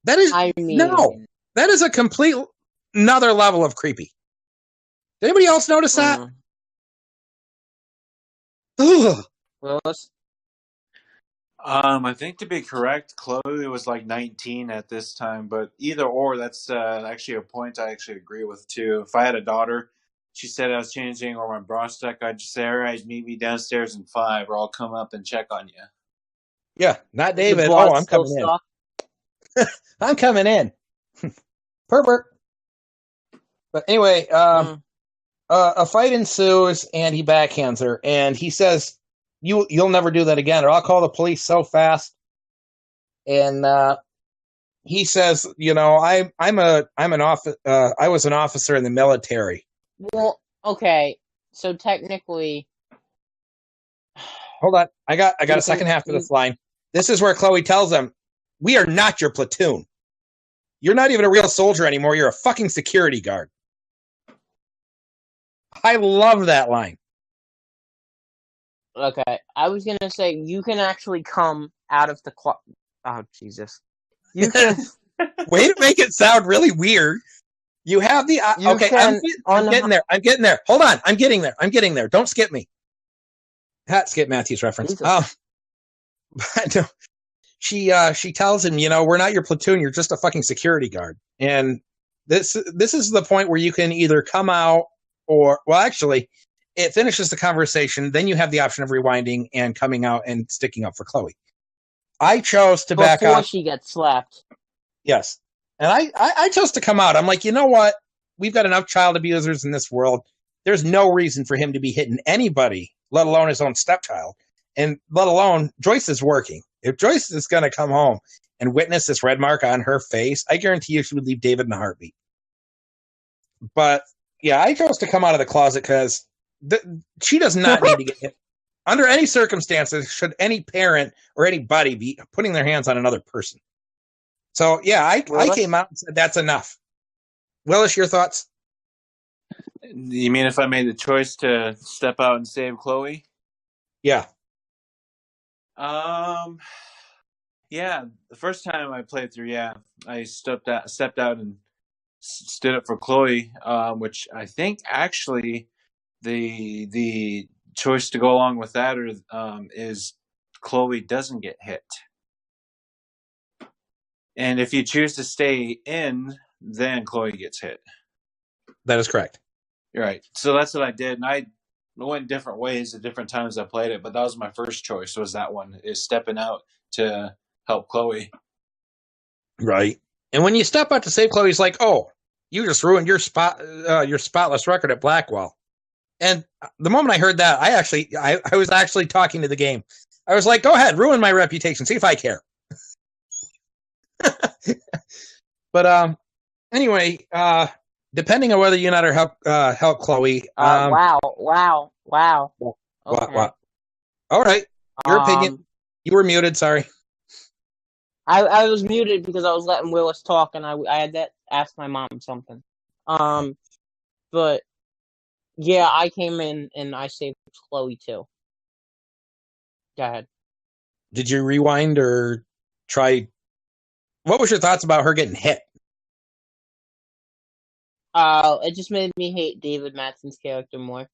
C: That is, that is a complete another level of creepy. Did anybody else notice that?
B: Willis?
D: I think to be correct, Chloe was like 19 at this time, but either or, that's actually a point I actually agree with too. If I had a daughter, she said I was changing or my bra stuck, I'd just say, all right, meet me downstairs in 5 or I'll come up and check on you.
C: Yeah, not David. Oh, I'm coming in. I'm coming in. Pervert. But anyway, a fight ensues and he backhands her and he says, You'll never do that again, or I'll call the police so fast. And he says, you know, I was an officer in the military.
B: Well, okay, so technically,
C: hold on, I got a second half of this line. This is where Chloe tells him, "We are not your platoon. You're not even a real soldier anymore. You're a fucking security guard." I love that line.
B: Okay, I was gonna say you can actually come out of the oh Jesus! You can.
C: Way to make it sound really weird. You have the okay. I'm getting there. I'm getting there. Hold on. I'm getting there. I'm getting there. Don't skip me. That Skip Matthews reference. But no, she tells him, you know, we're not your platoon. You're just a fucking security guard. And this is the point where you can either come out or, well, actually, it finishes the conversation. Then you have the option of rewinding and coming out and sticking up for Chloe. I chose to back up
B: before she gets slapped.
C: Yes. And I chose to come out. I'm like, you know what? We've got enough child abusers in this world. There's no reason for him to be hitting anybody, let alone his own stepchild. And let alone Joyce is working. If Joyce is going to come home and witness this red mark on her face, I guarantee you she would leave David in a heartbeat. But yeah, I chose to come out of the closet because she does not need to get hit. Under any circumstances, should any parent or anybody be putting their hands on another person. So, yeah, I came out and said that's enough. Willis, your thoughts?
D: You mean if I made the choice to step out and save Chloe?
C: Yeah.
D: Yeah, the first time I played through, I stepped out and stood up for Chloe, which I think actually the choice to go along with that is Chloe doesn't get hit. And if you choose to stay in, then Chloe gets hit.
C: That is correct.
D: You're right. So that's what I did. And I went different ways at different times I played it, but that was my first choice, was that one, is stepping out to help Chloe.
C: Right. And when you step out to save Chloe, he's like, oh, you just ruined your spotless record at Blackwell. And the moment I heard that, I was actually talking to the game. I was like, go ahead, ruin my reputation. See if I care. But anyway, depending on whether you let her help Chloe.
B: Wow.
C: Okay. What? All right. Your opinion. You were muted. Sorry.
B: I was muted because I was letting Willis talk, and I had to ask my mom something. But yeah, I came in and I saved Chloe too. Go ahead.
C: Did you rewind or try? What was your thoughts about her getting hit?
B: It just made me hate David Matson's character more.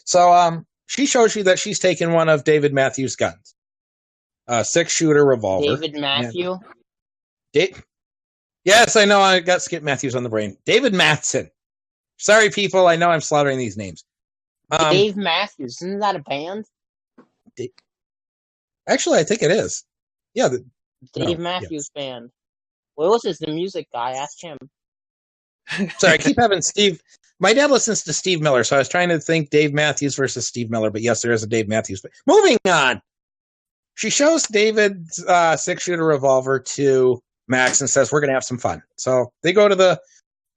C: So, she shows you that she's taken one of David Matthews' guns. A 6-shooter revolver.
B: David Matthew?
C: Yes, I know. I got Skip Matthews on the brain. David Matson. Sorry, people. I know I'm slaughtering these names.
B: Dave Matthews. Isn't that a band?
C: Actually, I think it is. Yeah.
B: Dave Matthews Band. What was this? The music guy. Ask him.
C: Sorry, I keep having Steve. My dad listens to Steve Miller, so I was trying to think Dave Matthews versus Steve Miller, but yes, there is a Dave Matthews. Moving on. She shows David's 6-shooter revolver to Max and says, we're going to have some fun. So they go to the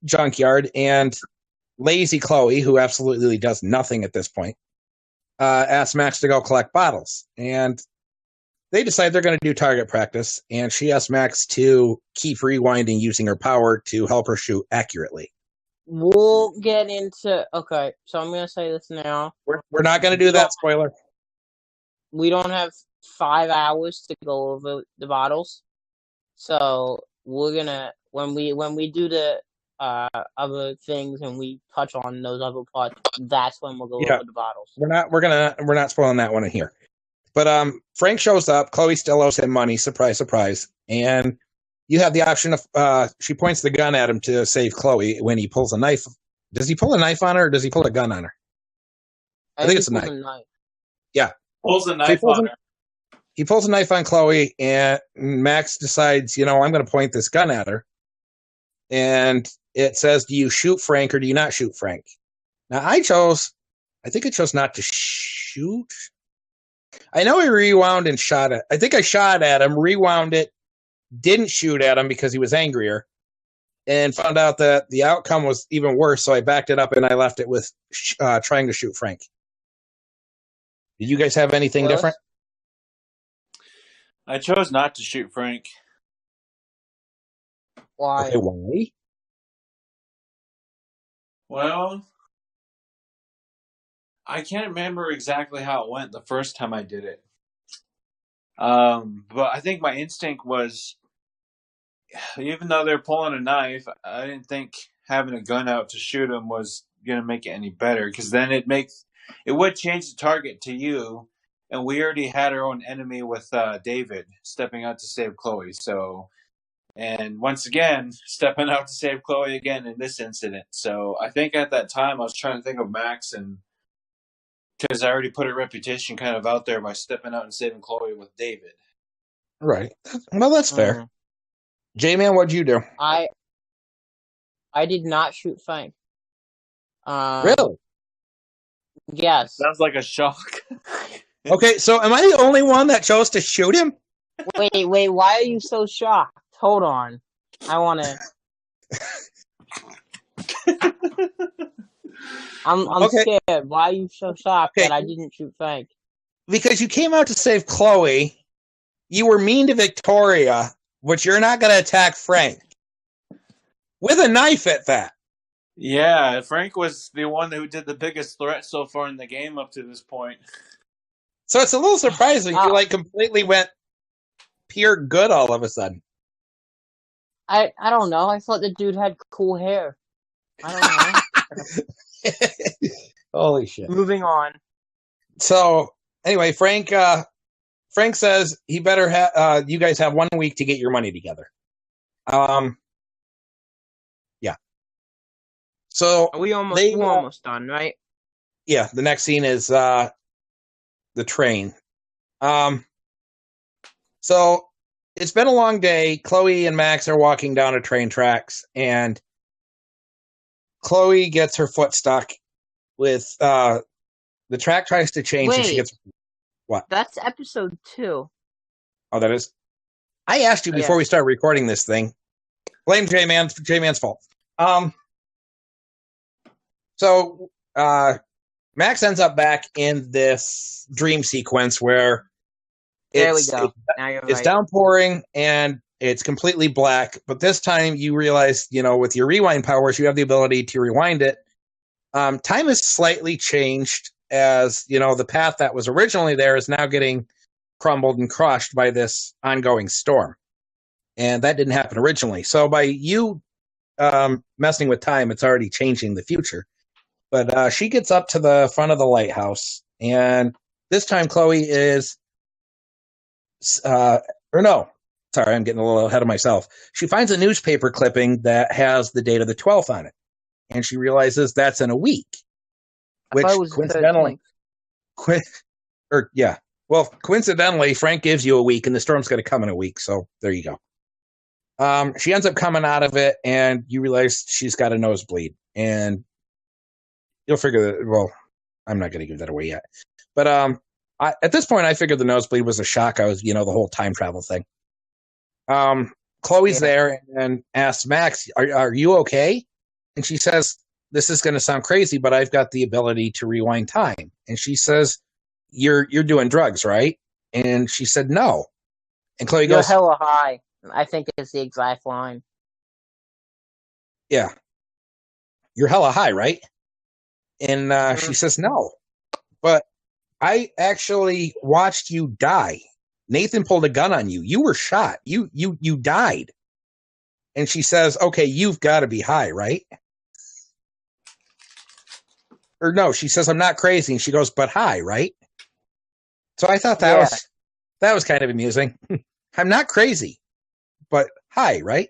C: junkyard, and lazy Chloe, who absolutely does nothing at this point, asks Max to go collect bottles. And they decide they're going to do target practice, and she asks Max to keep rewinding using her power to help her shoot accurately.
B: We'll get into... Okay, so I'm going to say this now.
C: We're not going to do that, spoiler.
B: We don't have 5 hours to go over the bottles. So we're going to... When we do the other things and we touch on those other parts, that's when we'll go over the bottles.
C: We're not spoiling that one in here. But Frank shows up. Chloe still owes him money. Surprise, surprise. And you have the option of she points the gun at him to save Chloe when he pulls a knife. Does he pull a knife on her, or does he pull a gun on her? I think it's a knife. Yeah.
D: Pulls a knife on her.
C: He pulls a knife on Chloe, and Max decides, I'm going to point this gun at her. And it says, do you shoot Frank or do you not shoot Frank? Now, I think I chose not to shoot. I know he rewound and shot it. I think I shot at him, rewound it, didn't shoot at him because he was angrier, and found out that the outcome was even worse, so I backed it up and I left it with trying to shoot Frank. Did you guys have anything different?
D: I chose not to shoot Frank.
B: Why?
C: Okay, why?
D: Well, I can't remember exactly how it went the first time I did it. But I think my instinct was, even though they're pulling a knife, I didn't think having a gun out to shoot them was going to make it any better, because then it would change the target to you, and we already had our own enemy with David stepping out to save Chloe. So, and once again, stepping out to save Chloe again in this incident. So I think at that time I was trying to think of Max, and because I already put a reputation kind of out there by stepping out and saving Chloe with David.
C: Right. Well, that's fair. J-Man, what'd you do?
B: I did not shoot Frank.
C: Really?
B: Yes.
D: Sounds like a shock.
C: Okay, so am I the only one that chose to shoot him?
B: Wait, why are you so shocked? Hold on. I want to... I'm
C: okay.
B: scared. Why are you so shocked that I didn't shoot Frank?
C: Because you came out to save Chloe. You were mean to Victoria, but you're not going to attack Frank. With a knife at that.
D: Yeah, Frank was the one who did the biggest threat so far in the game up to this point.
C: So it's a little surprising. You completely went pure good all of a sudden.
B: I don't know. I thought the dude had cool hair. I don't know.
C: Holy shit.
B: Moving on.
C: So anyway, Frank says he better have you guys have 1 week to get your money together. Yeah. So
B: we're almost done, right?
C: Yeah, the next scene is the train. So it's been a long day. Chloe and Max are walking down a train tracks, and Chloe gets her foot stuck with the track tries to change.
B: Wait,
C: and she gets what?
B: That's episode 2.
C: Oh, that is. I asked you before we start recording this thing. Blame J-Man. J-Man's fault. So Max ends up back in this dream sequence where it's downpouring and it's completely black. But this time you realize, with your rewind powers, you have the ability to rewind it. Time is slightly changed as, the path that was originally there is now getting crumbled and crushed by this ongoing storm. And that didn't happen originally. So by you messing with time, it's already changing the future. But she gets up to the front of the lighthouse, and this time Chloe is, I'm getting a little ahead of myself. She finds a newspaper clipping that has the date of the 12th on it, and she realizes that's in a week, which coincidentally, Well, coincidentally, Frank gives you a week, and the storm's going to come in a week. So there you go. She ends up coming out of it, and you realize she's got a nosebleed. And you'll figure that, well, I'm not going to give that away yet. But at this point, I figured the nosebleed was a shock. I was, the whole time travel thing. Chloe's there and asks Max, are you okay? And she says, this is going to sound crazy, but I've got the ability to rewind time. And she says, you're doing drugs, right? And she said, no. And Chloe
B: You're
C: goes,
B: hella high. I think it's the exact line.
C: yeah. You're hella high, right? And she says, no. But I actually watched you die. Nathan pulled a gun on you. You were shot. You died. And she says, okay, you've got to be high, right? Or no, she says, I'm not crazy. And she goes, but high, right? So I thought that was kind of amusing. I'm not crazy, but high, right?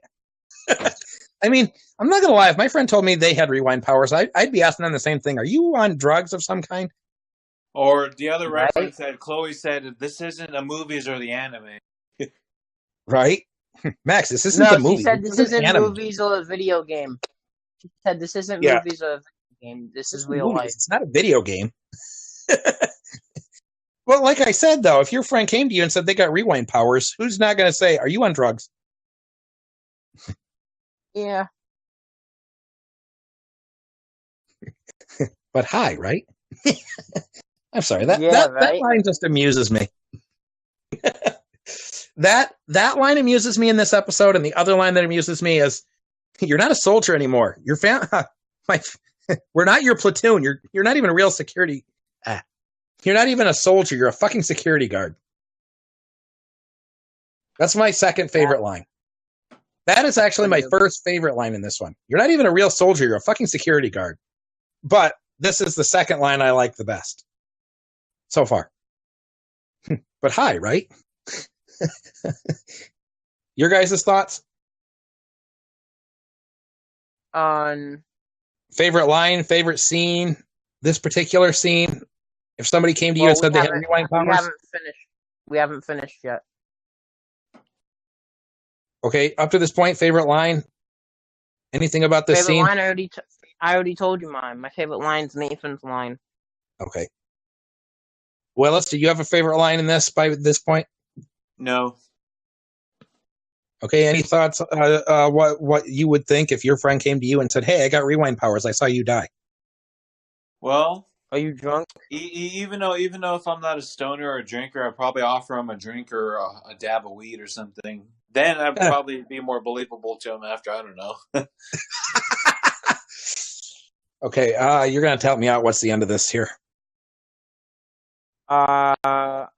C: I mean, I'm not going to lie. If my friend told me they had rewind powers, I'd be asking them the same thing. Are you on drugs of some kind?
D: Or the other reference that Chloe said, this isn't the movies or the anime.
C: Right? Max, this isn't the movie.
B: She said this isn't movies or a video game. She said this isn't movies or a video game. This is real life.
C: It's not a video game. Well, like I said, though, if your friend came to you and said they got rewind powers, who's not going to say, are you on drugs?
B: Yeah.
C: But high, right? I'm sorry. That line just amuses me. That line amuses me in this episode, and the other line that amuses me is, you're not a soldier anymore. We're not your platoon. You're not even a real security. You're not even a soldier. You're a fucking security guard. That's my second favorite line. That is actually my first favorite line in this one. You're not even a real soldier. You're a fucking security guard. But this is the second line I like the best so far. But high, right? Your guys' thoughts?
B: On
C: favorite line, favorite scene, this particular scene. If somebody came to you and said they had rewind powers.
B: We haven't finished yet.
C: Okay, up to this point, favorite line? Anything about this scene?
B: Line, I already told you mine. My favorite line's Nathan's line.
C: Okay. Willis, do you have a favorite line in this by this point?
D: No.
C: Okay, any thoughts? What you would think if your friend came to you and said, "Hey, I got rewind powers. I saw you die."
D: Well,
B: are you drunk?
D: Even though if I'm not a stoner or a drinker, I'd probably offer him a drink or a dab of weed or something. Then I'd probably be more believable to him after. I don't know.
C: Okay, you're gonna tell me out. What's the end of this here?
B: I'm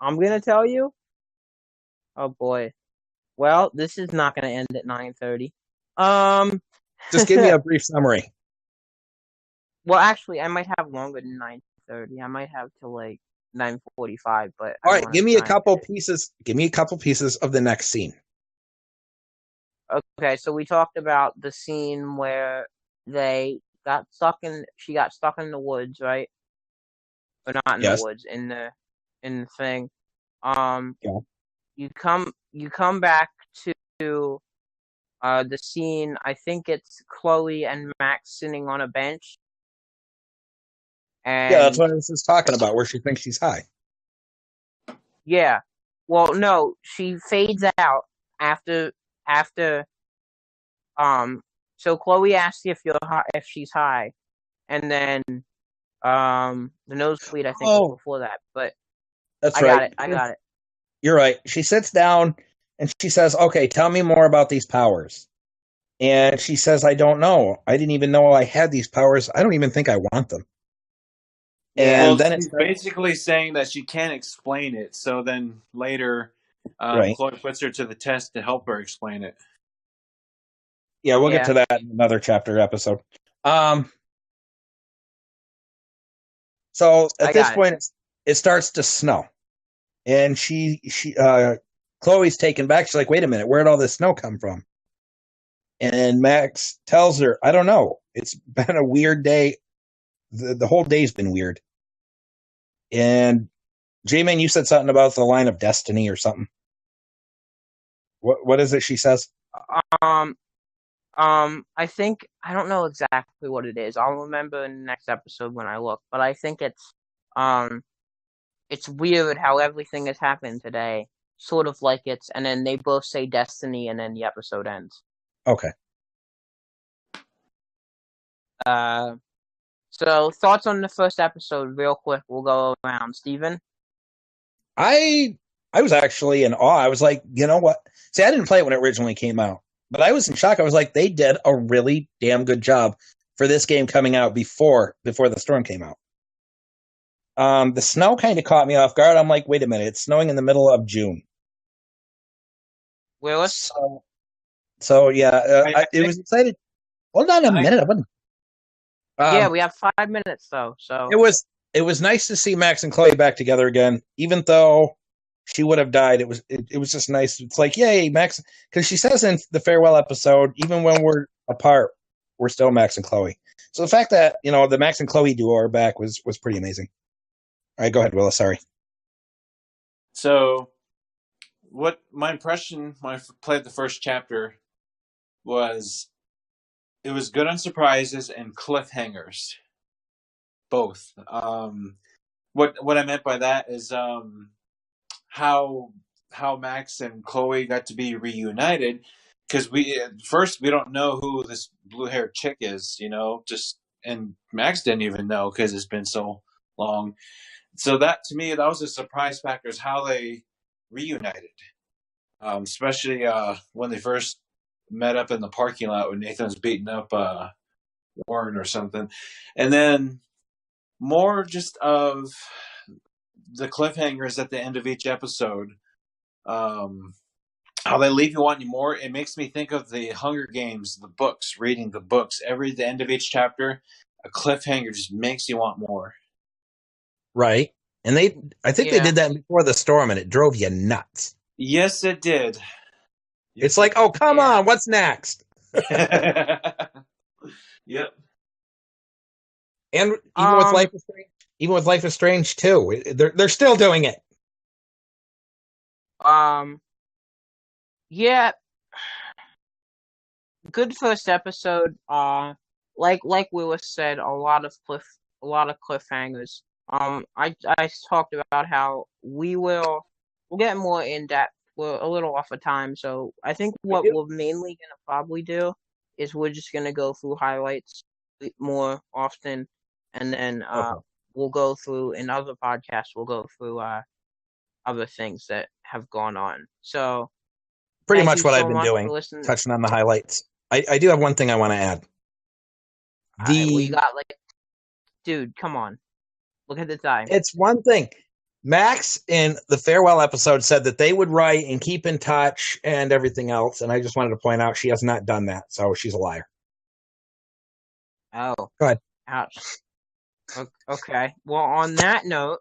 B: gonna tell you. Oh boy. Well, this is not gonna end at 9:30.
C: Just give me a brief summary.
B: Well, actually, I might have longer than 9:30. I might have till like 9:45. But
C: all right, give me a couple pieces. Give me a couple pieces of the next scene.
B: Okay, so we talked about the scene where she got stuck in the woods, right? Or not in the woods, in the thing. You come back to the scene. I think it's Chloe and Max sitting on a bench. And
C: yeah, that's what I was just talking about, where she thinks she's high.
B: Yeah. Well, no, she fades out after. So Chloe asks you if she's high, and then the nosebleed I think was before that, but
C: that's right.
B: I got it.
C: You're right. She sits down and she says, "Okay, tell me more about these powers." And she says, "I don't know. I didn't even know I had these powers. I don't even think I want them." And then
D: she's basically saying that she can't explain it. So then later, Chloe puts her to the test to help her explain it.
C: Yeah, we'll get to that in another chapter episode. So at this point, it starts to snow, and Chloe's taken back. She's like, "Wait a minute, where'd all this snow come from?" And Max tells her, "I don't know. It's been a weird day. The whole day's been weird." And J-Man, you said something about the line of destiny or something. What is it she says?
B: I think I don't know exactly what it is. I'll remember in the next episode when I look. But I think it's weird how everything has happened today. Sort of like and then they both say destiny, and then the episode ends.
C: Okay.
B: So thoughts on the first episode, real quick. We'll go around. Steven?
C: I was actually in awe. I was like, you know what? See, I didn't play it when it originally came out, but I was in shock. I was like, they did a really damn good job for this game coming out before the storm came out. The snow kind of caught me off guard. I'm like, wait a minute, it's snowing in the middle of June.
B: Willis?
C: So yeah, it was excited. Hold on a minute. I wasn't.
B: Yeah, we have 5 minutes though. So
C: it was nice to see Max and Chloe back together again, even though she would have died. It was just nice. It's like, yay, Max, because she says in the farewell episode, even when we're apart, we're still Max and Chloe. So the fact that the Max and Chloe duo are back was pretty amazing. All right, go ahead, Willis. Sorry.
D: So, what my impression when I played the first chapter was, it was good on surprises and cliffhangers, both. What I meant by that is how Max and Chloe got to be reunited, because we don't know who this blue-haired chick is, and Max didn't even know because it's been so long. So that, to me, that was a surprise factor, is how they reunited, especially when they first met up in the parking lot when Nathan was beating up Warren or something. And then more just of the cliffhangers at the end of each episode, how they leave you wanting more. It makes me think of the Hunger Games, the books, reading the books. The end of each chapter, a cliffhanger just makes you want more.
C: Right. And I think they did that before the storm, and it drove you nuts.
D: Yes, it did.
C: It's like, oh, come on, what's next?
D: Yep.
C: And even with Life is Strange too, they're still doing it.
B: Yeah. Good first episode. Like Willis said, a lot of cliffhangers. I talked about how we'll get more in depth. We're a little off of time, so I think what we're mainly gonna probably do is we're just gonna go through highlights more often, and then we'll go through in other podcasts. We'll go through other things that have gone on. So
C: pretty much what I've been doing, touching on the highlights. I do have one thing I want to add.
B: We got dude, come on. Look at the time.
C: It's one thing. Max in the farewell episode said that they would write and keep in touch and everything else, and I just wanted to point out she has not done that, so she's a liar.
B: Oh.
C: Go ahead.
B: Ouch. Okay. Well, on that note,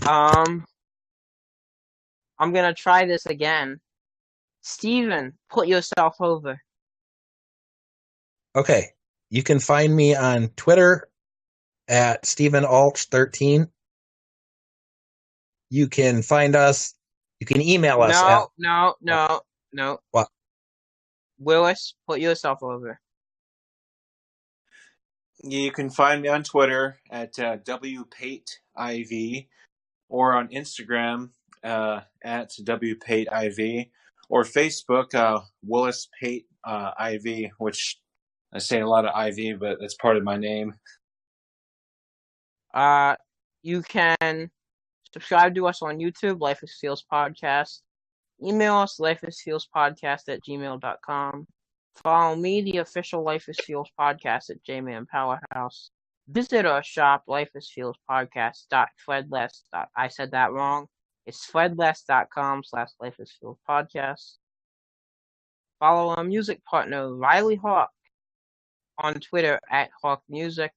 B: I'm gonna try this again. Steven, put yourself over.
C: Okay. You can find me on Twitter at StevenAlch13. You can find us. You can email us.
B: No.
C: What?
B: Willis, put yourself over.
D: You can find me on Twitter at WPateIV, or on Instagram at WPateIV, or Facebook Willis Pate IV, which I say a lot of IV, but that's part of my name.
B: You can subscribe to us on YouTube, Life is Feels Podcast. Email us, lifeisfeelspodcast@gmail.com. Follow me, the official Life is Feels Podcast at J-Man Powerhouse. Visit our shop, lifeisfeelspodcast.threadless. I said that wrong. It's threadless.com/lifeisfeelspodcast. Follow our music partner, Riley Hawk, on Twitter at Hawk Music.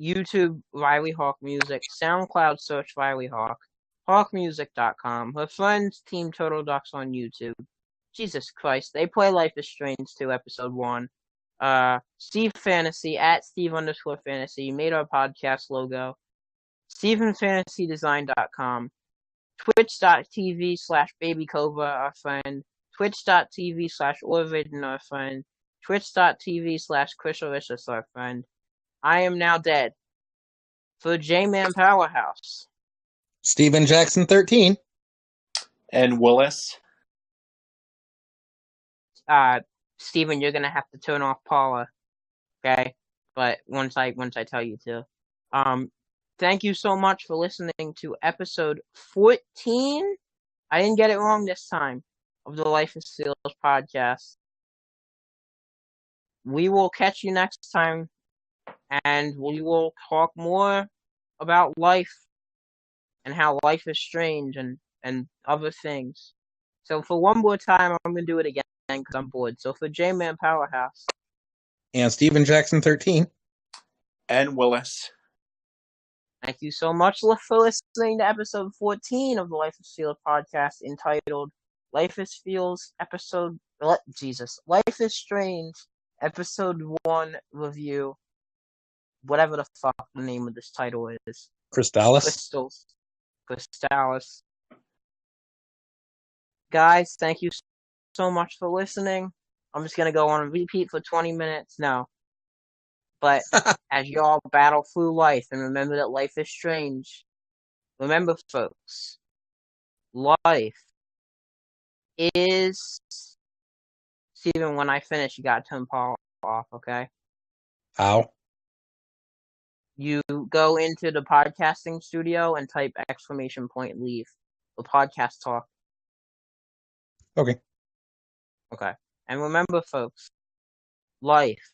B: YouTube, Riley Hawk Music. SoundCloud, search Riley Hawk. HawkMusic.com. Her friends, Team Turtle Ducks on YouTube. Jesus Christ, they play Life is Strange 2, Episode 1. Steve Fantasy, at Steve_Fantasy, made our podcast logo. StephenFantasyDesign.com, Twitch.tv/BabyCova, our friend, Twitch.tv/Orvid, our friend, Twitch.tv/Chrysalis, our friend. I am now dead. For J-Man Powerhouse.
C: Steven Jackson 13.
E: And Willis.
B: Steven, you're gonna have to turn off Paula, okay? But once I tell you to. Thank you so much for listening to episode 14. I didn't get it wrong this time of the Life is Seals podcast. We will catch you next time, and we will talk more about life and how life is strange and other things. So for one more time, I'm going to do it again because I'm bored. So for J-Man Powerhouse.
C: And Steven Jackson 13.
E: And Willis.
B: Thank you so much for listening to episode 14 of the Life is Seals podcast entitled Life is Feels episode... Life is Strange episode 1 review. Whatever the fuck the name of this title is.
C: Chrysalis.
B: Chrysalis. Guys, thank you so much for listening. I'm just going to go on repeat for 20 minutes now. But as y'all battle through life and remember that life is strange, remember, folks, life is... Steven, when I finish, you got to turn Paul off, okay?
C: How?
B: You go into the podcasting studio and type !leave. The podcast talk.
C: Okay.
B: Okay. And remember, folks, life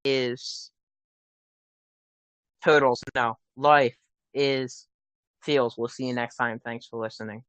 B: is turtles. No, life is feels. We'll see you next time. Thanks for listening.